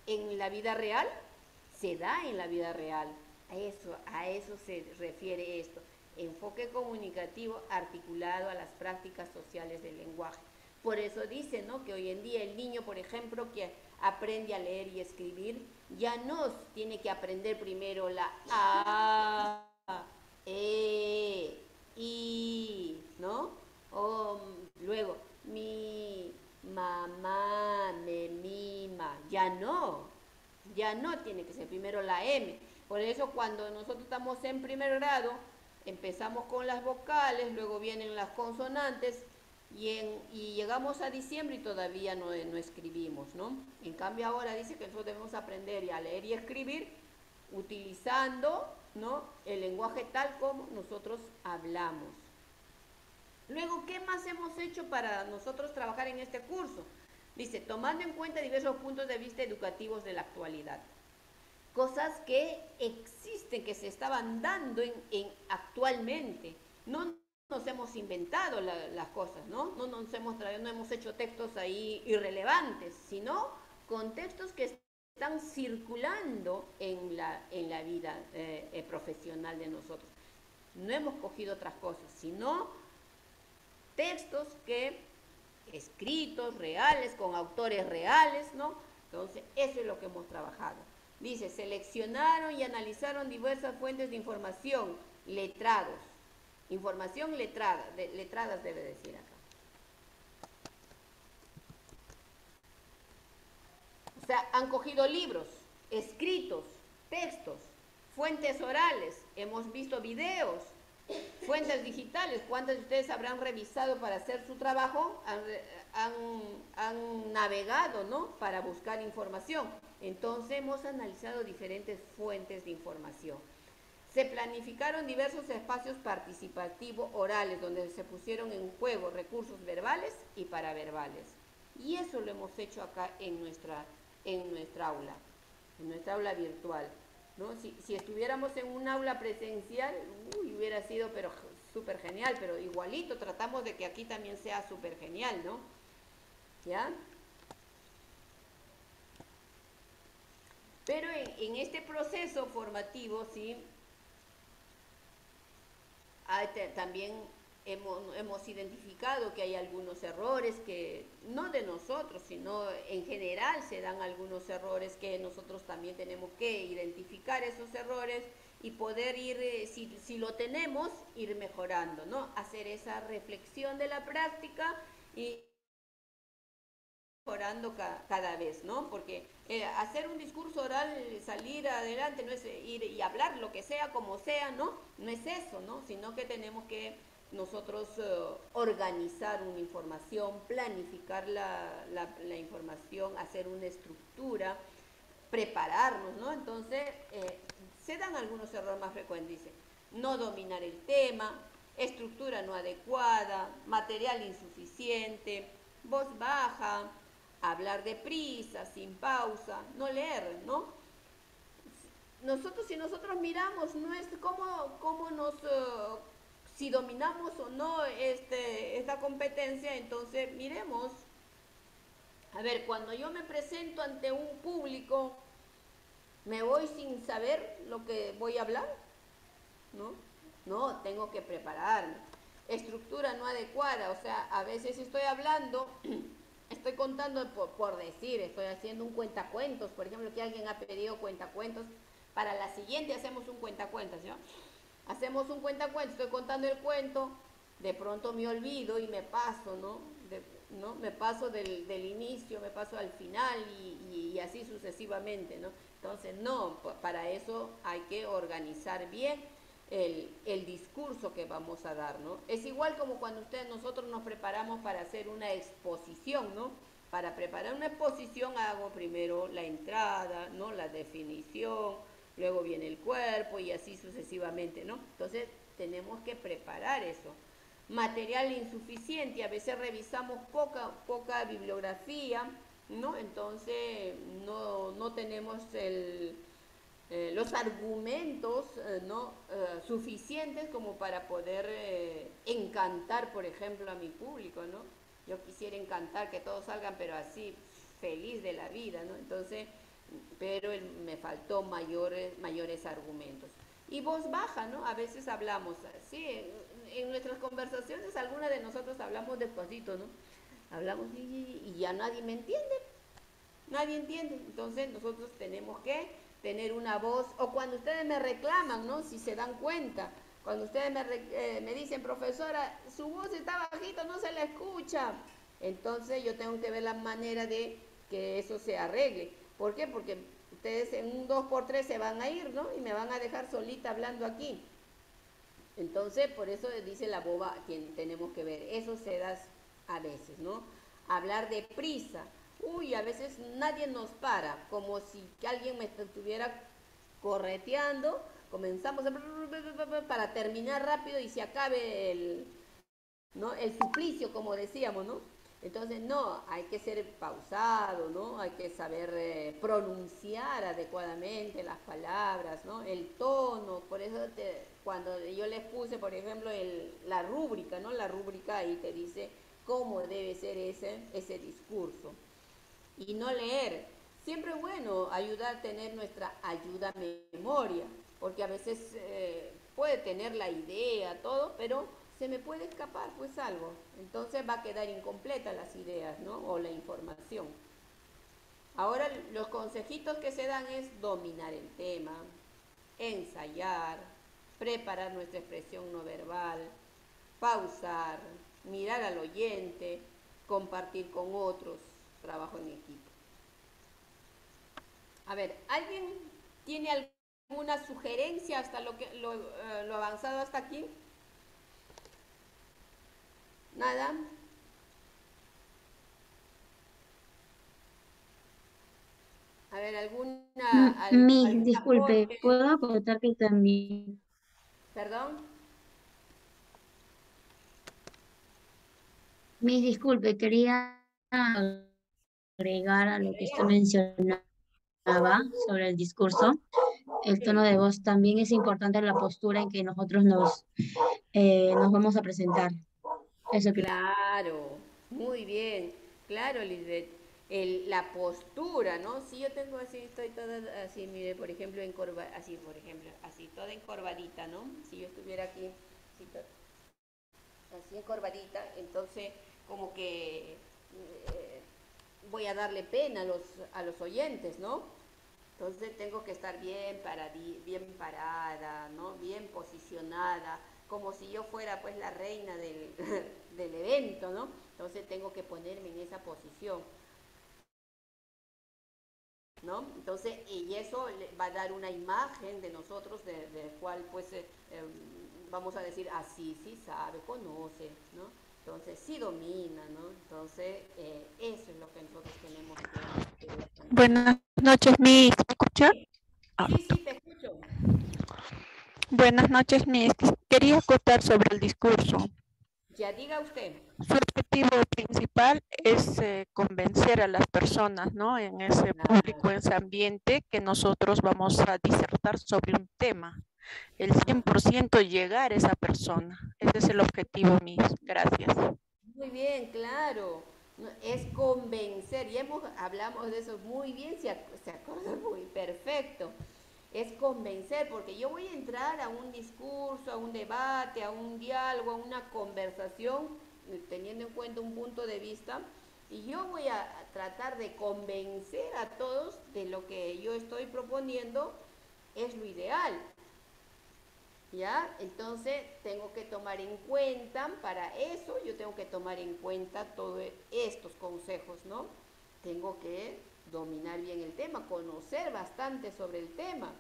en la vida real, se da en la vida real. A eso se refiere esto, enfoque comunicativo articulado a las prácticas sociales del lenguaje. Por eso dice, ¿no?, que hoy en día el niño, por ejemplo, que aprende a leer y escribir, ya no tiene que aprender primero la A, E, I, ¿no? O luego, mi mamá me mima. Ya no tiene que ser primero la M. Por eso cuando nosotros estamos en primer grado, empezamos con las vocales, luego vienen las consonantes y llegamos a diciembre y todavía no escribimos, ¿no? En cambio ahora dice que nosotros debemos aprender a leer y escribir utilizando, ¿no?, el lenguaje tal como nosotros hablamos. Luego, ¿qué más hemos hecho para nosotros trabajar en este curso? Dice, tomando en cuenta diversos puntos de vista educativos de la actualidad. Cosas que existen, que se estaban dando actualmente. No nos hemos inventado las cosas, ¿no? No nos hemos traído, no hemos hecho textos ahí irrelevantes, sino contextos que están circulando en la vida profesional de nosotros. No hemos cogido otras cosas, sino textos que escritos, reales, con autores reales, ¿no? Entonces, eso es lo que hemos trabajado. Dice, seleccionaron y analizaron diversas fuentes de información, letrados. Información letrada, letradas debe decir acá. O sea, han cogido libros, escritos, textos, fuentes orales, hemos visto videos, fuentes digitales. ¿Cuántos de ustedes habrán revisado para hacer su trabajo? Han navegado, ¿no? Para buscar información. Entonces hemos analizado diferentes fuentes de información. Se planificaron diversos espacios participativos orales donde se pusieron en juego recursos verbales y paraverbales. Y eso lo hemos hecho acá en nuestra aula virtual, ¿no? Si estuviéramos en un aula presencial, hubiera sido pero súper genial, pero igualito tratamos de que aquí también sea súper genial, ¿no? ¿Ya? Pero en este proceso formativo, ¿sí? También hemos identificado que hay algunos errores que, no de nosotros, sino en general se dan algunos errores que nosotros también tenemos que identificar esos errores y poder ir, si lo tenemos, ir mejorando, ¿no? Hacer esa reflexión de la práctica y mejorando cada vez, ¿no? Porque hacer un discurso oral, salir adelante, no es ir y hablar lo que sea, como sea, ¿no? No es eso, ¿no? Sino que tenemos que nosotros organizar una información, planificar la información, hacer una estructura, prepararnos, ¿no? Entonces, se dan algunos errores más frecuentes, dice, no dominar el tema, estructura no adecuada, material insuficiente, voz baja, hablar deprisa, sin pausa, no leer, ¿no? Si nosotros miramos, no es cómo nos, si dominamos o no esta competencia, entonces miremos. A ver, cuando yo me presento ante un público, ¿me voy sin saber lo que voy a hablar? ¿No? No, tengo que prepararme. Estructura no adecuada, o sea, a veces estoy hablando, estoy contando por decir, estoy haciendo un cuentacuentos, por ejemplo, que alguien ha pedido cuentacuentos, para la siguiente hacemos un cuentacuentos, ¿no? Hacemos un cuentacuentos, estoy contando el cuento, de pronto me olvido y me paso, ¿no? Me paso del inicio, me paso al final y así sucesivamente, ¿no? Entonces, no, para eso hay que organizar bien el discurso que vamos a dar, ¿no? Es igual como cuando nosotros nos preparamos para hacer una exposición, ¿no? Para preparar una exposición hago primero la entrada, ¿no? La definición, luego viene el cuerpo y así sucesivamente, ¿no? Entonces tenemos que preparar eso. Material insuficiente, a veces revisamos poca bibliografía, ¿no? Entonces no tenemos los argumentos suficientes como para poder encantar, por ejemplo, a mi público, ¿no? Yo quisiera encantar que todos salgan, pero así, feliz de la vida, ¿no? Entonces, pero me faltó mayores argumentos. Y voz baja, ¿no? A veces hablamos, sí, en nuestras conversaciones, algunas de nosotros hablamos despacito, ¿no? Hablamos y ya nadie me entiende, nadie entiende. Entonces nosotros tenemos que tener una voz, o cuando ustedes me reclaman, ¿no? Si se dan cuenta, cuando ustedes me dicen, profesora, su voz está bajita, no se la escucha. Entonces yo tengo que ver la manera de que eso se arregle. ¿Por qué? Porque ustedes en un 2x3 se van a ir, ¿no? Y me van a dejar solita hablando aquí. Entonces, por eso dice la boba que tenemos que ver. Eso se da a veces, ¿no? Hablar deprisa. Uy, a veces nadie nos para, como si alguien me estuviera correteando. Comenzamos para terminar rápido y se acabe ¿no? El suplicio, como decíamos, ¿no? Entonces, no, hay que ser pausado, ¿no? Hay que saber pronunciar adecuadamente las palabras, ¿no? El tono, por eso cuando yo les puse, por ejemplo, la rúbrica, ¿no? La rúbrica ahí te dice cómo debe ser ese discurso. Y no leer. Siempre es bueno ayudar a tener nuestra ayuda memoria, porque a veces puede tener la idea, todo, pero se me puede escapar pues algo. Entonces va a quedar incompleta las ideas, ¿no? O la información. Ahora los consejitos que se dan es dominar el tema, ensayar, preparar nuestra expresión no verbal, pausar, mirar al oyente, compartir con otros, trabajo en equipo. A ver, ¿alguien tiene alguna sugerencia hasta lo avanzado hasta aquí? ¿Nada? A ver, Miss, algún disculpe, aporte? ¿puedo acotar que también? ¿Perdón? Miss, disculpe, quería agregar a lo que usted mencionaba sobre el discurso. El tono de voz también es importante, la postura en que nosotros nos vamos a presentar. Eso que Claro, muy bien. Claro, Lisbeth. La postura, ¿no? Si yo tengo así, estoy toda así, mire, por ejemplo, así, por ejemplo, así, toda encorvadita, ¿no? Si yo estuviera aquí, así encorvadita, entonces como que voy a darle pena a los oyentes, ¿no? Entonces tengo que estar bien parada, ¿no? Bien posicionada, como si yo fuera pues la reina del evento, ¿no? Entonces tengo que ponerme en esa posición, ¿no? Entonces, y eso va a dar una imagen de nosotros, del cual pues vamos a decir, así sí sabe, conoce, ¿no? Entonces sí domina, ¿no? Entonces eso es lo que nosotros tenemos que Buenas noches, Miss. ¿Me escucha? sí, te escucho. Buenas noches, Miss. Quería acotar sobre el discurso. Ya diga usted. Su objetivo principal es convencer a las personas, ¿no? En ese público, en ese ambiente, que nosotros vamos a disertar sobre un tema. El 100% llegar a esa persona. Ese es el objetivo, Miss. Gracias. Muy bien, claro. Es convencer. Y hablamos de eso muy bien, se acuerda muy perfecto. Es convencer, porque yo voy a entrar a un discurso, a un debate, a un diálogo, a una conversación, teniendo en cuenta un punto de vista, y yo voy a tratar de convencer a todos de lo que yo estoy proponiendo es lo ideal. ¿Ya? Entonces tengo que tomar en cuenta, para eso yo tengo que tomar en cuenta todos estos consejos, ¿no? Tengo que dominar bien el tema, conocer bastante sobre el tema.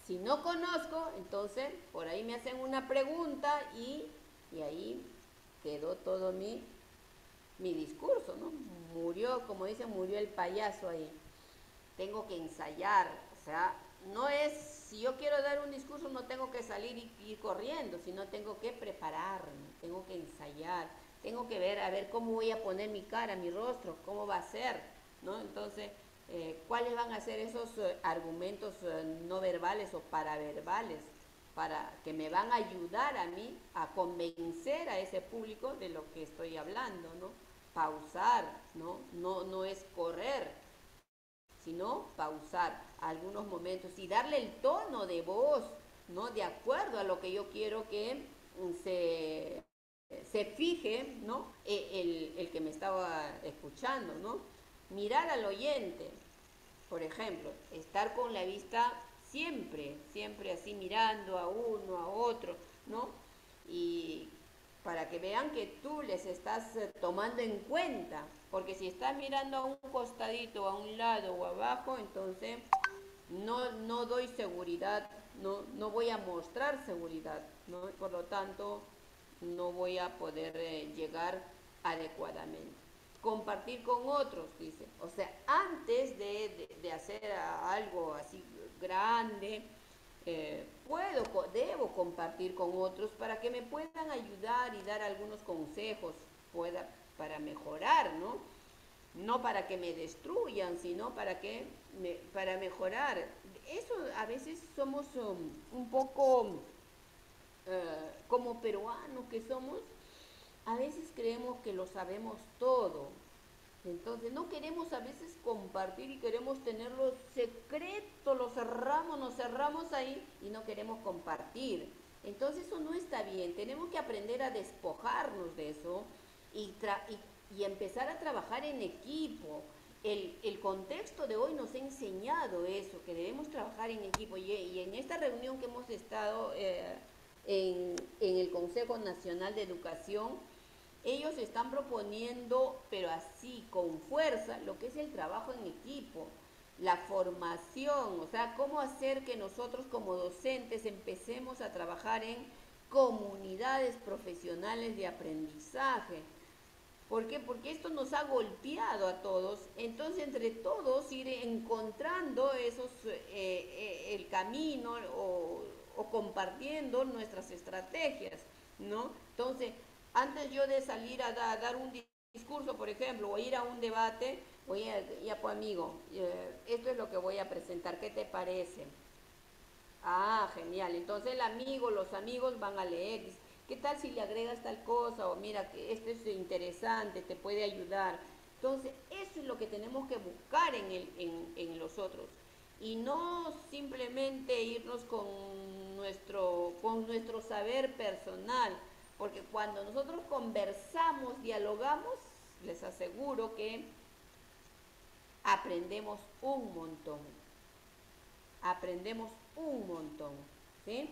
Si no conozco, entonces por ahí me hacen una pregunta y ahí quedó todo mi discurso, ¿no? Murió, como dicen, murió el payaso ahí. Tengo que ensayar, o sea, no es, si yo quiero dar un discurso no tengo que salir y ir corriendo, sino tengo que prepararme, tengo que ensayar, tengo que ver, a ver cómo voy a poner mi cara, mi rostro, cómo va a ser, ¿no? Entonces, ¿cuáles van a ser esos argumentos no verbales o paraverbales para que me van a ayudar a mí a convencer a ese público de lo que estoy hablando, ¿no? Pausar, ¿no? No es correr, sino pausar algunos momentos y darle el tono de voz, ¿no? De acuerdo a lo que yo quiero que se fije, ¿no? El que me estaba escuchando, ¿no? Mirar al oyente, por ejemplo, estar con la vista siempre así mirando a uno, a otro, ¿no? Y para que vean que tú les estás tomando en cuenta, porque si estás mirando a un costadito, a un lado o abajo, entonces no doy seguridad, no voy a mostrar seguridad, ¿no? Por lo tanto, no voy a poder llegar adecuadamente. Compartir con otros, dice. O sea, antes de hacer algo así grande, debo compartir con otros para que me puedan ayudar y dar algunos consejos para mejorar, ¿no? No para que me destruyan, sino para mejorar. Eso a veces somos un poco como peruanos que somos, a veces creemos que lo sabemos todo. Entonces no queremos a veces compartir y queremos tenerlo secreto, nos cerramos ahí y no queremos compartir. Entonces eso no está bien, tenemos que aprender a despojarnos de eso y empezar a trabajar en equipo. El contexto de hoy nos ha enseñado eso, que debemos trabajar en equipo. Y en esta reunión que hemos estado en el Consejo Nacional de Educación, ellos están proponiendo, pero así, con fuerza, lo que es el trabajo en equipo, la formación, o sea, cómo hacer que nosotros como docentes empecemos a trabajar en comunidades profesionales de aprendizaje. ¿Por qué? Porque esto nos ha golpeado a todos, entonces entre todos ir encontrando el camino o compartiendo nuestras estrategias, ¿no? Entonces, antes yo de salir a dar un discurso, por ejemplo, o ir a un debate, ya pues amigo, esto es lo que voy a presentar, ¿qué te parece? Ah, genial, entonces los amigos van a leer, ¿qué tal si le agregas tal cosa? O mira, que esto es interesante, te puede ayudar. Entonces, eso es lo que tenemos que buscar en los otros. Y no simplemente irnos con nuestro saber personal, porque cuando nosotros conversamos, dialogamos, les aseguro que aprendemos un montón. Aprendemos un montón, ¿sí?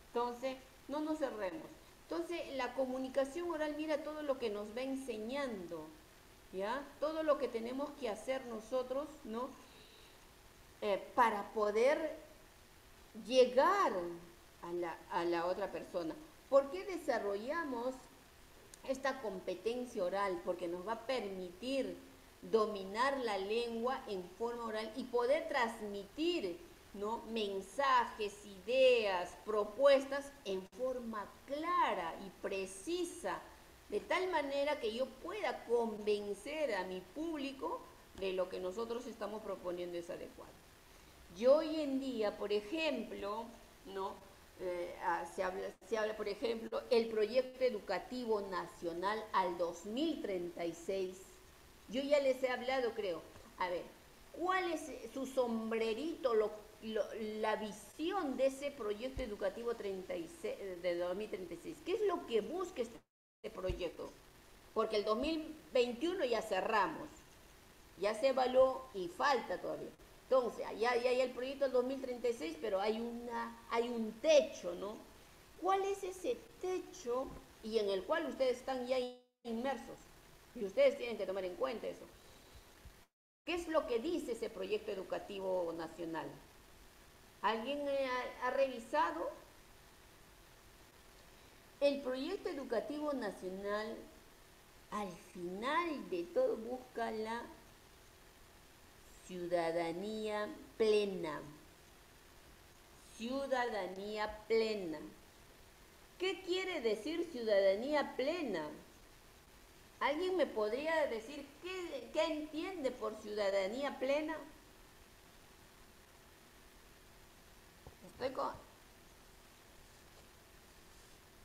Entonces, no nos cerremos. Entonces, la comunicación oral, mira todo lo que nos va enseñando, ¿ya? Todo lo que tenemos que hacer nosotros, ¿no? Para poder llegar a la otra persona. ¿Por qué desarrollamos esta competencia oral? Porque nos va a permitir dominar la lengua en forma oral y poder transmitir, ¿no?, mensajes, ideas, propuestas en forma clara y precisa, de tal manera que yo pueda convencer a mi público de lo que nosotros estamos proponiendo es adecuado. Yo hoy en día, por ejemplo, ¿no?, se habla, por ejemplo, el proyecto educativo nacional al 2036. Yo ya les he hablado, creo. A ver, ¿cuál es su sombrerito, la visión de ese proyecto educativo de 2036? ¿Qué es lo que busca este proyecto? Porque el 2021 ya cerramos, ya se evaluó y falta todavía. Entonces, ya hay el proyecto del 2036, pero hay un techo, ¿no? ¿Cuál es ese techo y en el cual ustedes están ya inmersos? Y ustedes tienen que tomar en cuenta eso. ¿Qué es lo que dice ese proyecto educativo nacional? ¿Alguien ha revisado? El proyecto educativo nacional, al final de todo, busca la ciudadanía plena. Ciudadanía plena. ¿Qué quiere decir ciudadanía plena? ¿Alguien me podría decir qué entiende por ciudadanía plena?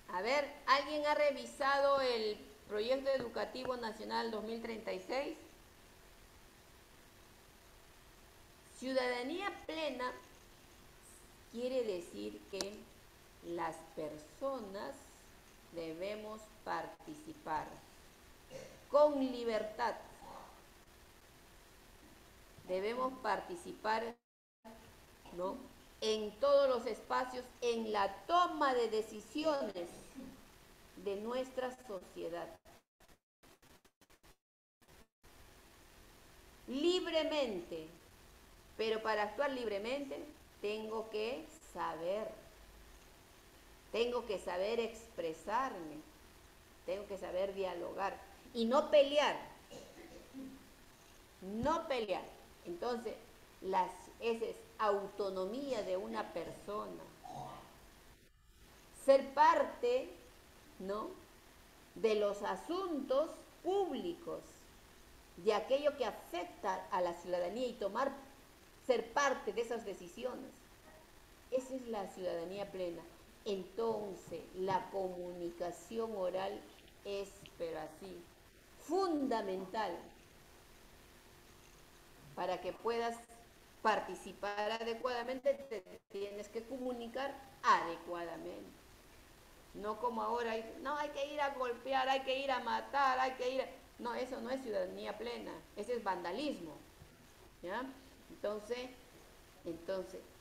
A ver, ¿alguien ha revisado el proyecto educativo nacional 2036? Ciudadanía plena quiere decir que las personas debemos participar con libertad. Debemos participar, ¿no?, en todos los espacios, en la toma de decisiones de nuestra sociedad. Libremente. Pero para actuar libremente tengo que saber expresarme, tengo que saber dialogar y no pelear. No pelear. Entonces, autonomía de una persona, ser parte, ¿no?, de los asuntos públicos, de aquello que afecta a la ciudadanía y ser parte de esas decisiones. Esa es la ciudadanía plena. Entonces, la comunicación oral es, pero así, fundamental para que puedas participar adecuadamente. Te tienes que comunicar adecuadamente. No como ahora, no, hay que ir a golpear, hay que ir a matar, hay que ir a... No, eso no es ciudadanía plena, ese es vandalismo, ¿ya? Entonces,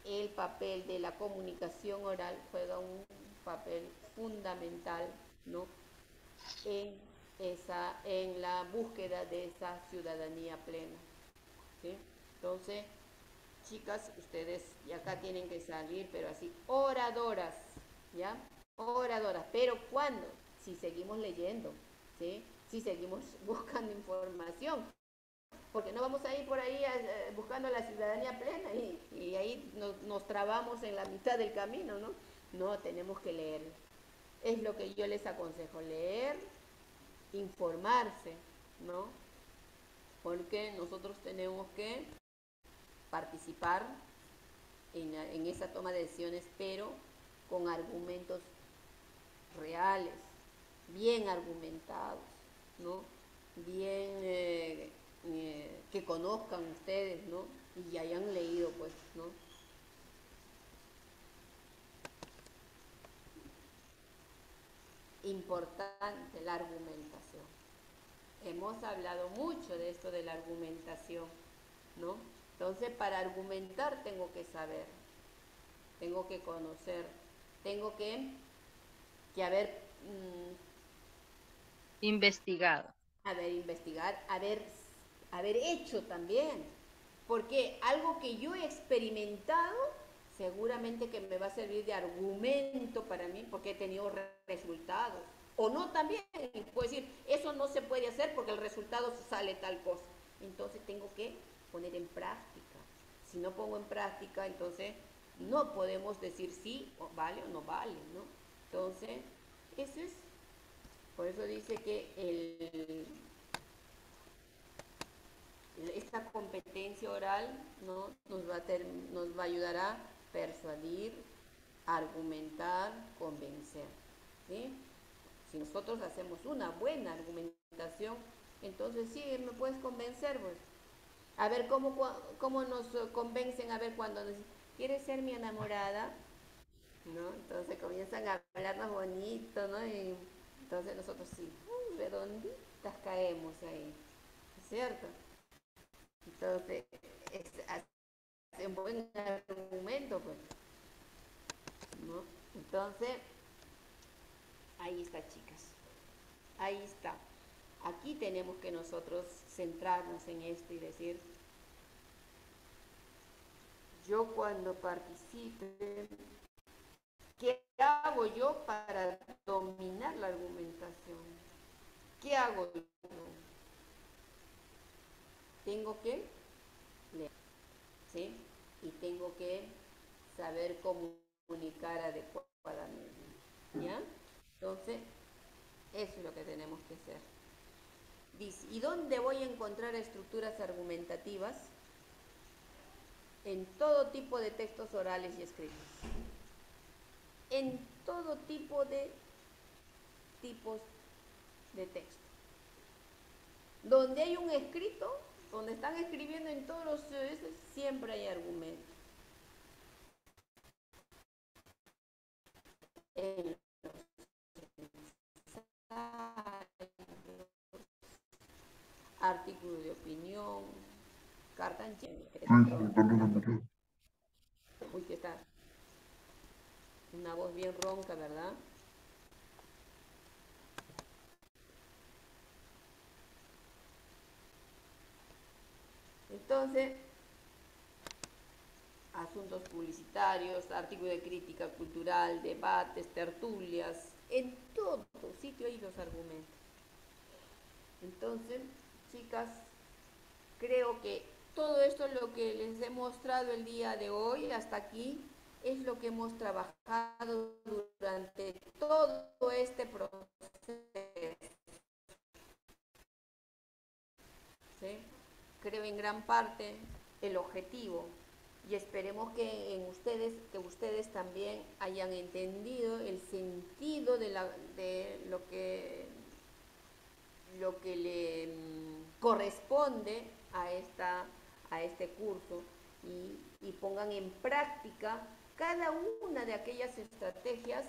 el papel de la comunicación oral juega un papel fundamental, ¿no?, en la búsqueda de esa ciudadanía plena, ¿sí? Entonces, chicas, ustedes ya acá tienen que salir, pero así, oradoras, ¿ya? Oradoras, pero ¿cuándo? Si seguimos leyendo, ¿sí? Si seguimos buscando información, porque no vamos a ir por ahí buscando la ciudadanía plena y ahí nos trabamos en la mitad del camino, ¿no? No, tenemos que leer. Es lo que yo les aconsejo, leer, informarse, ¿no? Porque nosotros tenemos que participar en esa toma de decisiones, pero con argumentos reales, bien argumentados, ¿no? Bien que conozcan ustedes, ¿no? Y hayan leído, pues, ¿no? Importante la argumentación. Hemos hablado mucho de esto de la argumentación, ¿no? Entonces, para argumentar tengo que saber, tengo que conocer, tengo que haber investigado. Investigar, haber hecho también, porque algo que yo he experimentado seguramente que me va a servir de argumento para mí, porque he tenido resultados, o no también, puedo decir, eso no se puede hacer porque el resultado sale tal cosa, entonces tengo que poner en práctica. Si no pongo en práctica, entonces no podemos decir sí, o vale o no vale, ¿no? Entonces, eso es. Por eso dice que esta competencia oral, ¿no?, nos va a ayudar a persuadir, argumentar, convencer, ¿sí? Si nosotros hacemos una buena argumentación, entonces sí, me puedes convencer, pues. A ver cómo nos convencen, a ver cuando nos dicen, ¿quieres ser mi enamorada? ¿No? Entonces comienzan a hablarnos bonito, ¿no? Y entonces nosotros sí, redonditas caemos ahí, ¿es cierto? Entonces, es un buen argumento, pues, ¿no? Entonces, ahí está, chicas, ahí está. Aquí tenemos que nosotros centrarnos en esto y decir, yo cuando participe, ¿qué hago yo para dominar la argumentación? ¿Qué hago yo? Tengo que leer, ¿sí? Y tengo que saber comunicar adecuadamente, ¿ya? Entonces, eso es lo que tenemos que hacer. Dice, ¿y dónde voy a encontrar estructuras argumentativas? En todo tipo de textos orales y escritos. En todo tipo de tipos de texto. Donde hay un escrito, donde están escribiendo en todos los siempre hay argumentos. En los ensayos, artículos de opinión, carta en Uy, ¿qué tal? Una voz bien ronca, ¿verdad? Entonces, asuntos publicitarios, artículos de crítica cultural, debates, tertulias, en todo sitio hay los argumentos. Entonces, chicas, creo que Todo esto lo que les he mostrado el día de hoy hasta aquí es lo que hemos trabajado durante todo este proceso. ¿Sí? Creo en gran parte el objetivo y esperemos que ustedes también hayan entendido el sentido de lo que le corresponde a este curso y pongan en práctica cada una de aquellas estrategias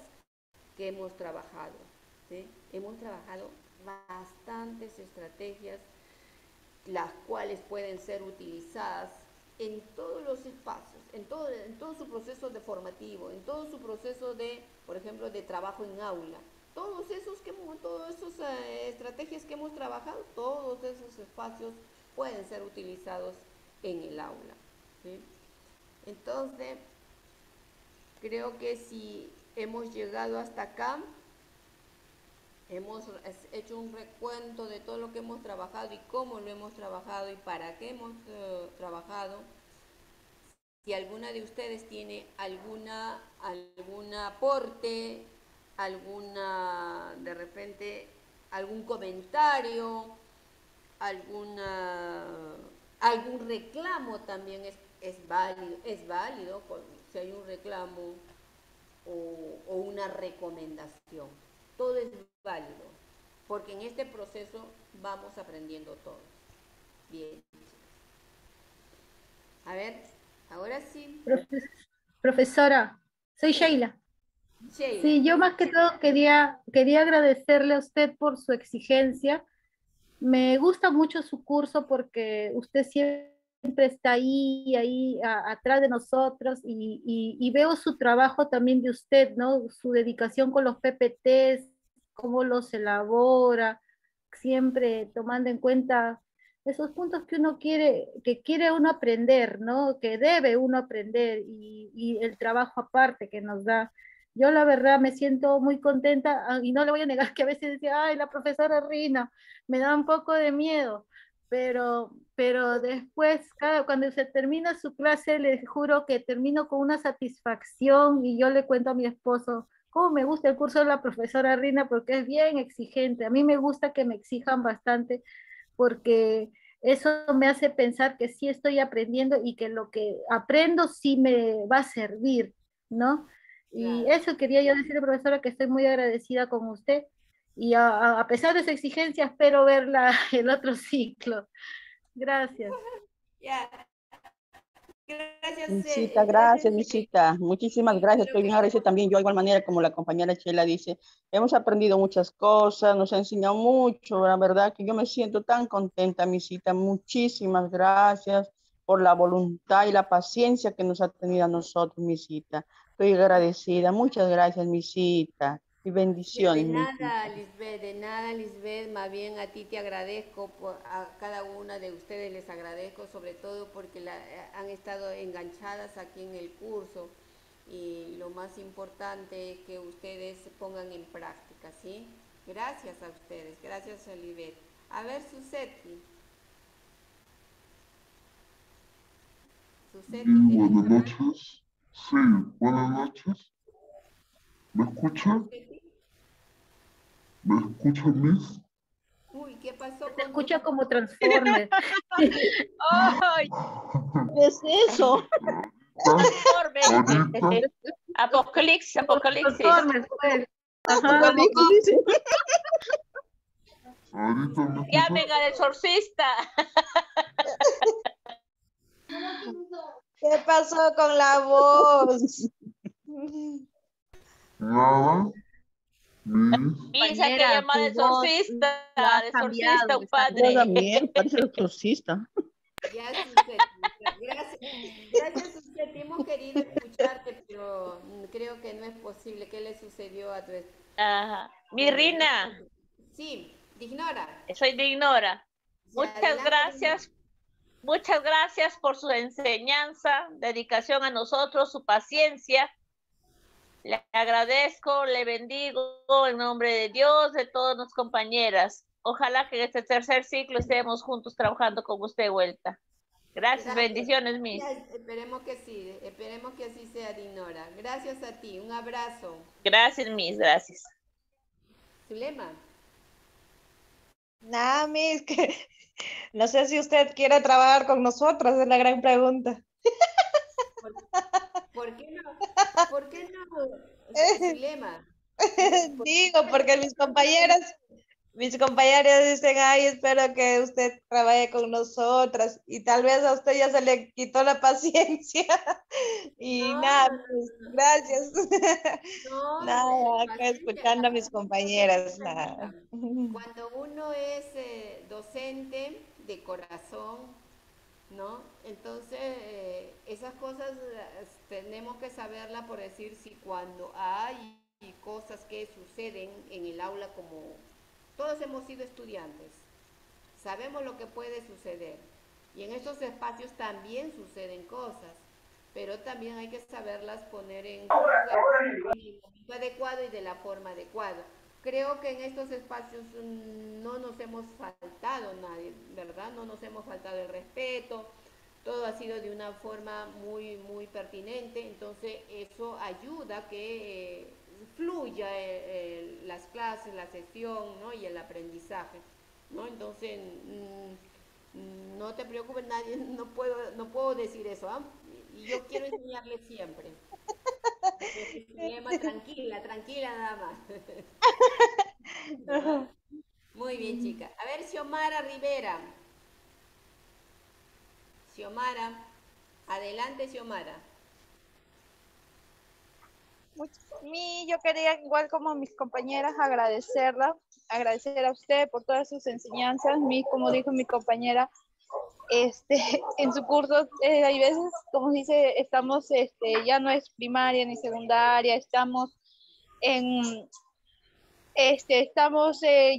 que hemos trabajado. ¿Sí? Hemos trabajado bastantes estrategias, las cuales pueden ser utilizadas en todos los espacios, en todo su proceso de formativo, en todo su proceso de, por ejemplo, de trabajo en aula. Todas esas estrategias que hemos trabajado, todos esos espacios pueden ser utilizados en el aula. ¿Sí? Entonces, creo que si hemos llegado hasta acá, hemos hecho un recuento de todo lo que hemos trabajado y cómo lo hemos trabajado y para qué hemos trabajado. Si alguna de ustedes tiene algún aporte, de repente algún comentario, algún reclamo también es válido si hay un reclamo o una recomendación. Todo es válido, porque en este proceso vamos aprendiendo todos. Bien. A ver, ahora sí. Profesora, soy Sheila. Sheila. Sí, yo más que todo quería agradecerle a usted por su exigencia. Me gusta mucho su curso porque usted siempre está ahí atrás de nosotros y veo su trabajo también de usted, ¿no? Su dedicación con los PPTs, cómo los elabora, siempre tomando en cuenta esos puntos que uno quiere uno aprender, ¿no? Que debe uno aprender y el trabajo aparte que nos da. Yo la verdad me siento muy contenta y no le voy a negar que a veces decía, ay, la profesora Rina, me da un poco de miedo, pero después, cuando se termina su clase, les juro que termino con una satisfacción y yo le cuento a mi esposo, cómo me gusta el curso de la profesora Rina porque es bien exigente. A mí me gusta que me exijan bastante porque eso me hace pensar que sí estoy aprendiendo y que lo que aprendo sí me va a servir, ¿no? Y Claro. eso quería yo decirle, profesora, que estoy muy agradecida con usted y a pesar de su exigencia espero verla el otro ciclo. Gracias. Ya. Gracias. Misita, gracias, Misita. Muchísimas gracias. Estoy bien agradecida también. Yo, de igual manera, como la compañera Chela dice, hemos aprendido muchas cosas, nos ha enseñado mucho. La verdad que yo me siento tan contenta, Misita. Muchísimas gracias por la voluntad y la paciencia que nos ha tenido a nosotros, Misita. Estoy agradecida. Muchas gracias, Misita. Y bendiciones. De nada, Lisbeth, más bien a ti te agradezco, a cada una de ustedes les agradezco, sobre todo porque han estado enganchadas aquí en el curso y lo más importante es que ustedes pongan en práctica, ¿sí? Gracias a ustedes, gracias a Lisbeth. A ver, Suseti. Buenas noches. Sí, buenas noches. ¿Me escuchan? ¿Me escuchan, Miss? Uy, ¿qué pasó? Se escucha como Transformer. ¡Ay! ¿Qué es eso? Ahorita, Apocalipsis. Transformer, pues. Ajá. Apocalipsis. ahorita me Llamen al exorcista. ¿Qué pasó con la voz? nada. Miss, Dice que llama al exorcista. Al exorcista, un Nada padre. miel, parece el exorcista. Ya, Suseti. Gracias, Suseti. Hemos querido escucharte, pero creo que no es posible. ¿Qué le sucedió a tu... Ajá. Mi Rina, Sí, Dignora. soy de Ignora. Ya, adelante. Muchas gracias por su enseñanza, dedicación a nosotros, su paciencia. Le agradezco, le bendigo en nombre de Dios, de todas las compañeras. Ojalá que en este tercer ciclo estemos juntos trabajando con usted de vuelta. Gracias, bendiciones, Miss. Esperemos que así sea, Dinora. Gracias a ti, un abrazo. Gracias, Miss, gracias. Zulema. Nada, Miss, que no sé si usted quiere trabajar con nosotros, es la gran pregunta. ¿Por qué no? ¿Por qué no, Zulema? Digo, porque mis compañeras dicen, ay, espero que usted trabaje con nosotras, y tal vez a usted ya se le quitó la paciencia, y No, nada, no, pues, no. gracias. No, Nada, acá paciencia, escuchando a mis compañeras, nada. cuando uno es docente de corazón, ¿no? Entonces, esas cosas tenemos que saberlas, por decir, si cuando hay cosas que suceden en el aula, como todos hemos sido estudiantes, sabemos lo que puede suceder. Y en estos espacios también suceden cosas, pero también hay que saberlas poner en el momento adecuado y de la forma adecuada. Creo que en estos espacios no nos hemos faltado nadie, ¿verdad? No nos hemos faltado el respeto, todo ha sido de una forma muy, muy pertinente, entonces eso ayuda a que fluya las clases, la sesión, ¿no? Y el aprendizaje, ¿no? Entonces, no te preocupes, nadie, no puedo decir eso, ¿ah? Y yo quiero enseñarle siempre. Tranquila, tranquila nada más. ¿No? Muy bien, chica. A ver, Xiomara Rivera. Xiomara. Adelante, Xiomara. Yo quería, igual como mis compañeras, agradecer a usted por todas sus enseñanzas. Como dijo mi compañera, en su curso, hay veces, como dice, estamos, ya no es primaria ni secundaria, estamos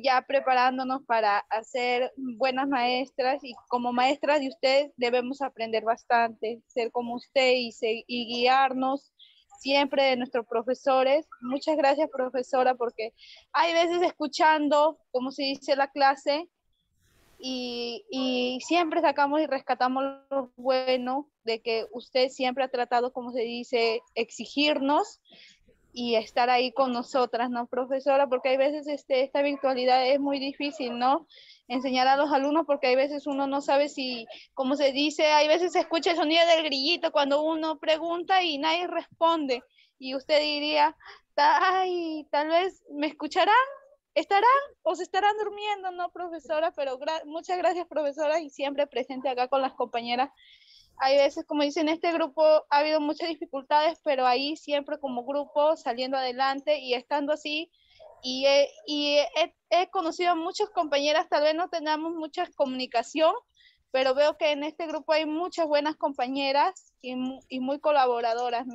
ya preparándonos para hacer buenas maestras, y como maestras de usted debemos aprender bastante, ser como usted y guiarnos siempre de nuestros profesores. Muchas gracias, profesora, porque hay veces escuchando, como se dice, la clase, y siempre sacamos y rescatamos lo bueno de que usted siempre ha tratado, como se dice, exigirnos y estar ahí con nosotras, ¿no, profesora? Porque hay veces esta virtualidad es muy difícil, ¿no? Enseñar a los alumnos, porque hay veces uno no sabe si, como se dice, hay veces se escucha el sonido del grillito cuando uno pregunta y nadie responde. Y usted diría, ay, tal vez me escucharán, estarán o se estarán durmiendo, ¿no, profesora? Pero muchas gracias, profesora, y siempre presente acá con las compañeras. Hay veces, como dicen, en este grupo ha habido muchas dificultades, pero ahí siempre como grupo saliendo adelante y estando así. He conocido a muchas compañeras, tal vez no tengamos mucha comunicación, pero veo que en este grupo hay muchas buenas compañeras y muy colaboradoras,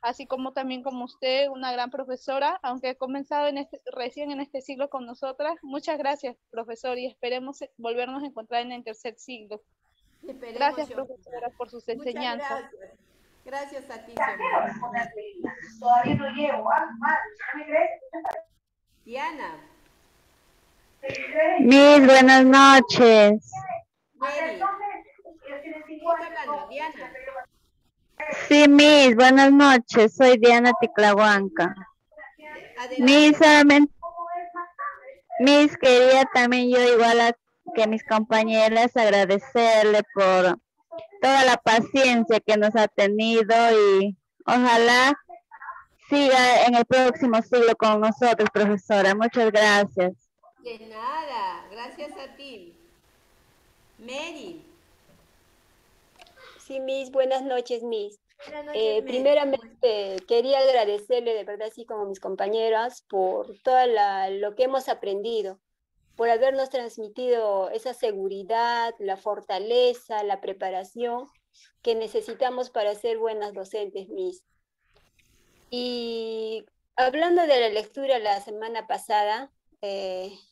así como también como usted, una gran profesora, aunque he comenzado recién en este siglo con nosotras. Muchas gracias, profesor, y esperemos volvernos a encontrar en el tercer siglo. Esperemos, gracias, Xiomara, profesora, por sus muchas enseñanzas. Gracias. Gracias a ti, Xiomara. Todavía no llego. Diana. Miss, buenas noches. Mary. Diana. Sí, Miss, buenas noches. Soy Diana Ticlahuanca. Miss, solamente, Miss, quería también yo, igual que mis compañeras, agradecerle por toda la paciencia que nos ha tenido, y ojalá siga en el próximo siglo con nosotros, profesora. Muchas gracias. De nada, gracias a ti. Mary. Sí, Miss, buenas noches, Miss. Buenas noches, Primeramente, quería agradecerle, de verdad, así como mis compañeras, por todo lo que hemos aprendido, por habernos transmitido esa seguridad, la fortaleza, la preparación que necesitamos para ser buenas docentes, Miss. Y hablando de la lectura la semana pasada,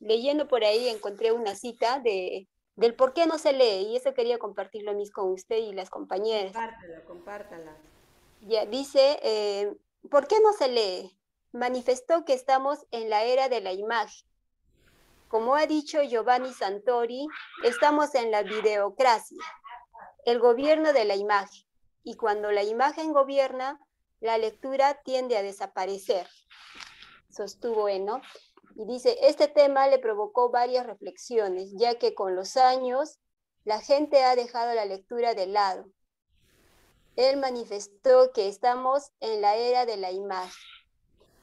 leyendo por ahí encontré una cita del por qué no se lee, y eso quería compartirlo, Miss, con usted y las compañeras. Compártala. Ya, dice, ¿por qué no se lee? Manifestó que estamos en la era de la imagen. Como ha dicho Giovanni Santori, estamos en la videocracia. el gobierno de la imagen. Y cuando la imagen gobierna, la lectura tiende a desaparecer, sostuvo él, ¿no? Y dice, este tema le provocó varias reflexiones, ya que con los años la gente ha dejado la lectura de lado. Él manifestó que estamos en la era de la imagen.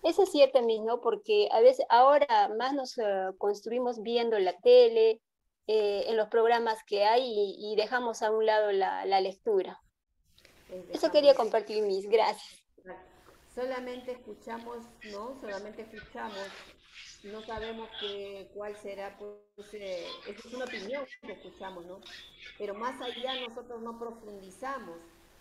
Eso es cierto mismo, porque a veces ahora más nos construimos viendo la tele, en los programas que hay y dejamos a un lado la lectura. Eso quería compartir, mis gracias. Solamente escuchamos, ¿no? Solamente escuchamos, no sabemos cuál será, pues, es una opinión que escuchamos, ¿no? Pero más allá nosotros no profundizamos,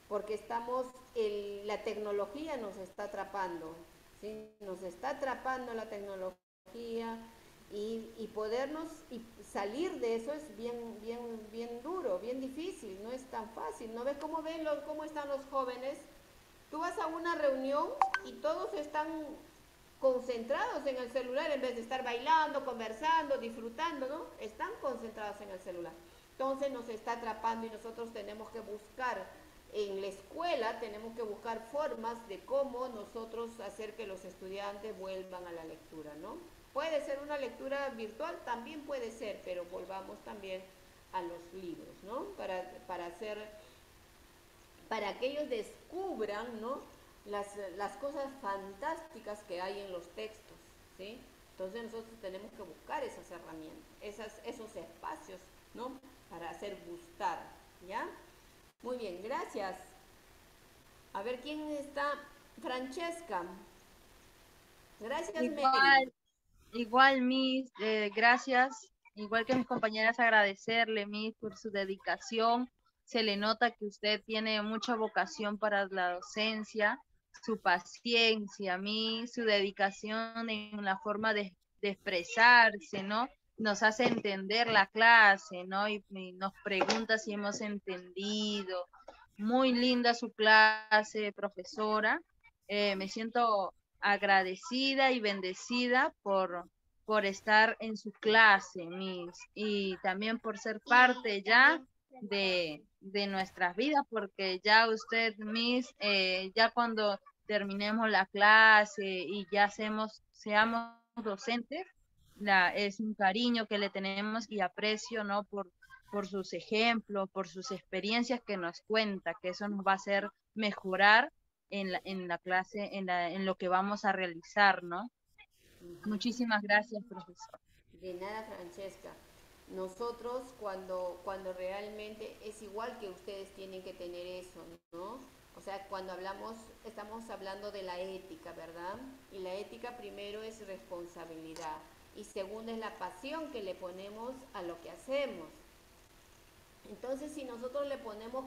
porque estamos, la tecnología nos está atrapando, ¿sí? Nos está atrapando la tecnología y podernos y salir de eso es bien duro, bien difícil, no es tan fácil. ¿No ves cómo están los jóvenes? Tú vas a una reunión y todos están concentrados en el celular en vez de estar bailando, conversando, disfrutando, ¿no? Están concentrados en el celular. Entonces nos está atrapando y nosotros tenemos que buscar, en la escuela tenemos que buscar formas de cómo nosotros hacer que los estudiantes vuelvan a la lectura, ¿no? Puede ser una lectura virtual, también puede ser, pero volvamos también a los libros, ¿no? Para que ellos descubran, ¿no? las cosas fantásticas que hay en los textos, ¿sí? Entonces nosotros tenemos que buscar esas herramientas, esos espacios, ¿no? Para hacer gustar, ¿ya? Muy bien, gracias. A ver, ¿quién está? Francesca. Gracias, Mary. Igual, Miss, gracias. Igual que mis compañeras, agradecerle, Miss, por su dedicación. Se le nota que usted tiene mucha vocación para la docencia, su paciencia, Miss, su dedicación en la forma de expresarse, ¿no? Nos hace entender la clase, ¿no? Y nos pregunta si hemos entendido. Muy linda su clase, profesora. Me siento agradecida y bendecida por estar en su clase, Miss, y también por ser parte ya de nuestras vidas, porque ya usted, Miss, ya cuando terminemos la clase y ya seamos docentes, es un cariño que le tenemos y aprecio, ¿no? Por sus ejemplos, por sus experiencias que nos cuenta, que eso nos va a hacer mejorar en la clase, en lo que vamos a realizar, ¿no? Muchísimas gracias, profesor. De nada, Francesca. Nosotros cuando realmente es igual que ustedes tienen que tener eso, ¿no? O sea, cuando estamos hablando de la ética, ¿verdad? Y la ética primero es responsabilidad y segundo es la pasión que le ponemos a lo que hacemos. Entonces, si nosotros le ponemos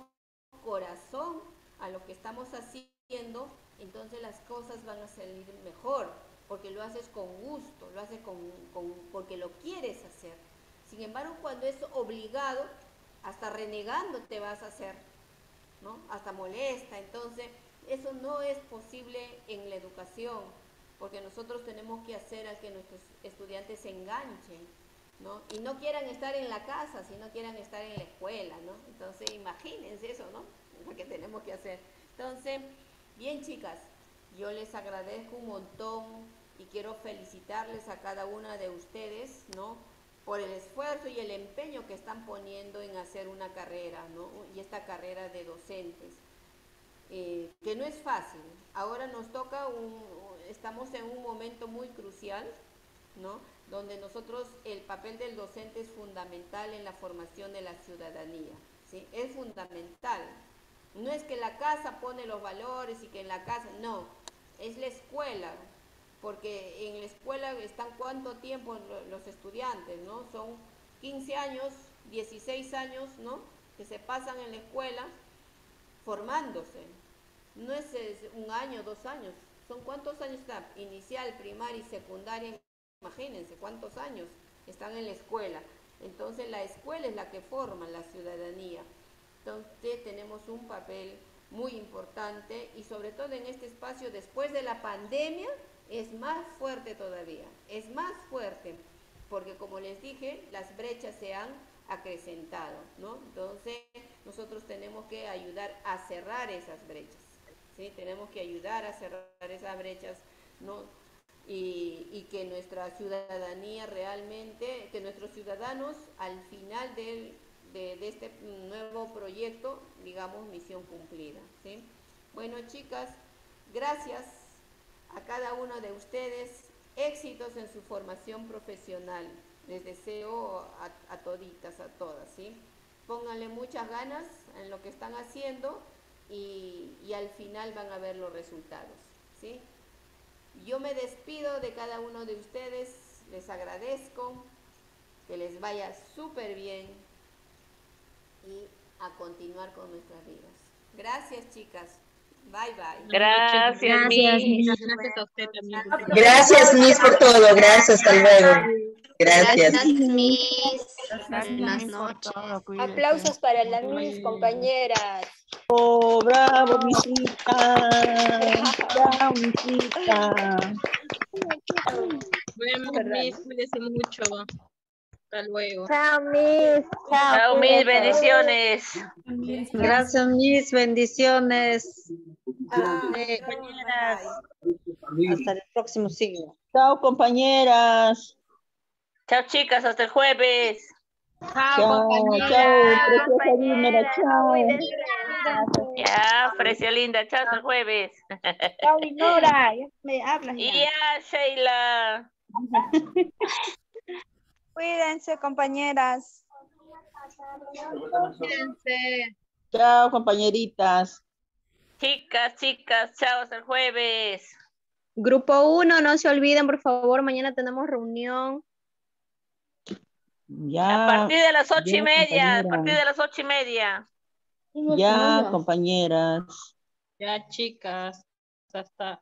corazón a lo que estamos haciendo, entonces las cosas van a salir mejor, porque lo haces con gusto, lo haces porque lo quieres hacer. Sin embargo, cuando es obligado, hasta renegando te vas a hacer, ¿no? Hasta molesta. Entonces, eso no es posible en la educación, porque nosotros tenemos que hacer a que nuestros estudiantes se enganchen, ¿no? Y no quieran estar en la casa, sino quieran estar en la escuela, ¿no? Entonces, imagínense eso, ¿no? Lo que tenemos que hacer. Entonces, bien, chicas, yo les agradezco un montón y quiero felicitarles a cada una de ustedes, ¿no? Por el esfuerzo y el empeño que están poniendo en hacer una carrera, ¿no? Y esta carrera de docentes, que no es fácil. Ahora nos toca, estamos en un momento muy crucial, ¿no? Donde nosotros, el papel del docente es fundamental en la formación de la ciudadanía, ¿sí? Es fundamental. No es que la casa pone los valores y que en la casa, no, es la escuela, porque en la escuela están cuánto tiempo los estudiantes, ¿no? Son 15 años, 16 años, ¿no? Que se pasan en la escuela formándose. No es un año, 2 años, son cuántos años están, inicial, primaria y secundaria, imagínense cuántos años están en la escuela. Entonces la escuela es la que forma la ciudadanía. Entonces tenemos un papel muy importante y sobre todo en este espacio después de la pandemia es más fuerte todavía, es más fuerte, porque como les dije, las brechas se han acrecentado, ¿no? Entonces nosotros tenemos que ayudar a cerrar esas brechas, ¿sí? Tenemos que ayudar a cerrar esas brechas, ¿no? Y que nuestra ciudadanía realmente, que nuestros ciudadanos al final de este nuevo proyecto, digamos, misión cumplida, ¿sí? Bueno, chicas, gracias a cada uno de ustedes, éxitos en su formación profesional. Les deseo a toditas, a todas, ¿sí? Pónganle muchas ganas en lo que están haciendo y al final van a ver los resultados, ¿sí? Yo me despido de cada uno de ustedes, les agradezco, que les vaya súper bien y a continuar con nuestras vidas. Gracias, chicas. Bye, bye. Gracias, Gracias, Miss. Miss. Gracias a usted también. Gracias, Miss, por todo. Gracias, hasta luego. Gracias. Gracias, Miss. Gracias, Buenas Miss, por noches. todo, cuídese. Aplausos para la Miss, compañeras. Oh, bravo, misita. Bravo, misita. Bueno, Miss, cuídese mucho. Hasta luego. Chao, Miss. Chao, Miss, bendiciones. Gracias, Miss. Bendiciones. Compañeras. Hasta el próximo siglo. Chao, compañeras. Chao, chicas, hasta el jueves. Chao, preciosa Dímera, chao. Ya, Frecia linda, chao, hasta el jueves. Chao, Nora, ya me hablas ya. Y ya, Sheila. Cuídense, compañeras. Cuídense. Chao, compañeritas. Chicas, chao, hasta el jueves. Grupo 1, no se olviden, por favor, mañana tenemos reunión. Ya. A partir de las 8:30, a compañera. partir de las 8:30. Ya, compañeras. Ya, chicas. Hasta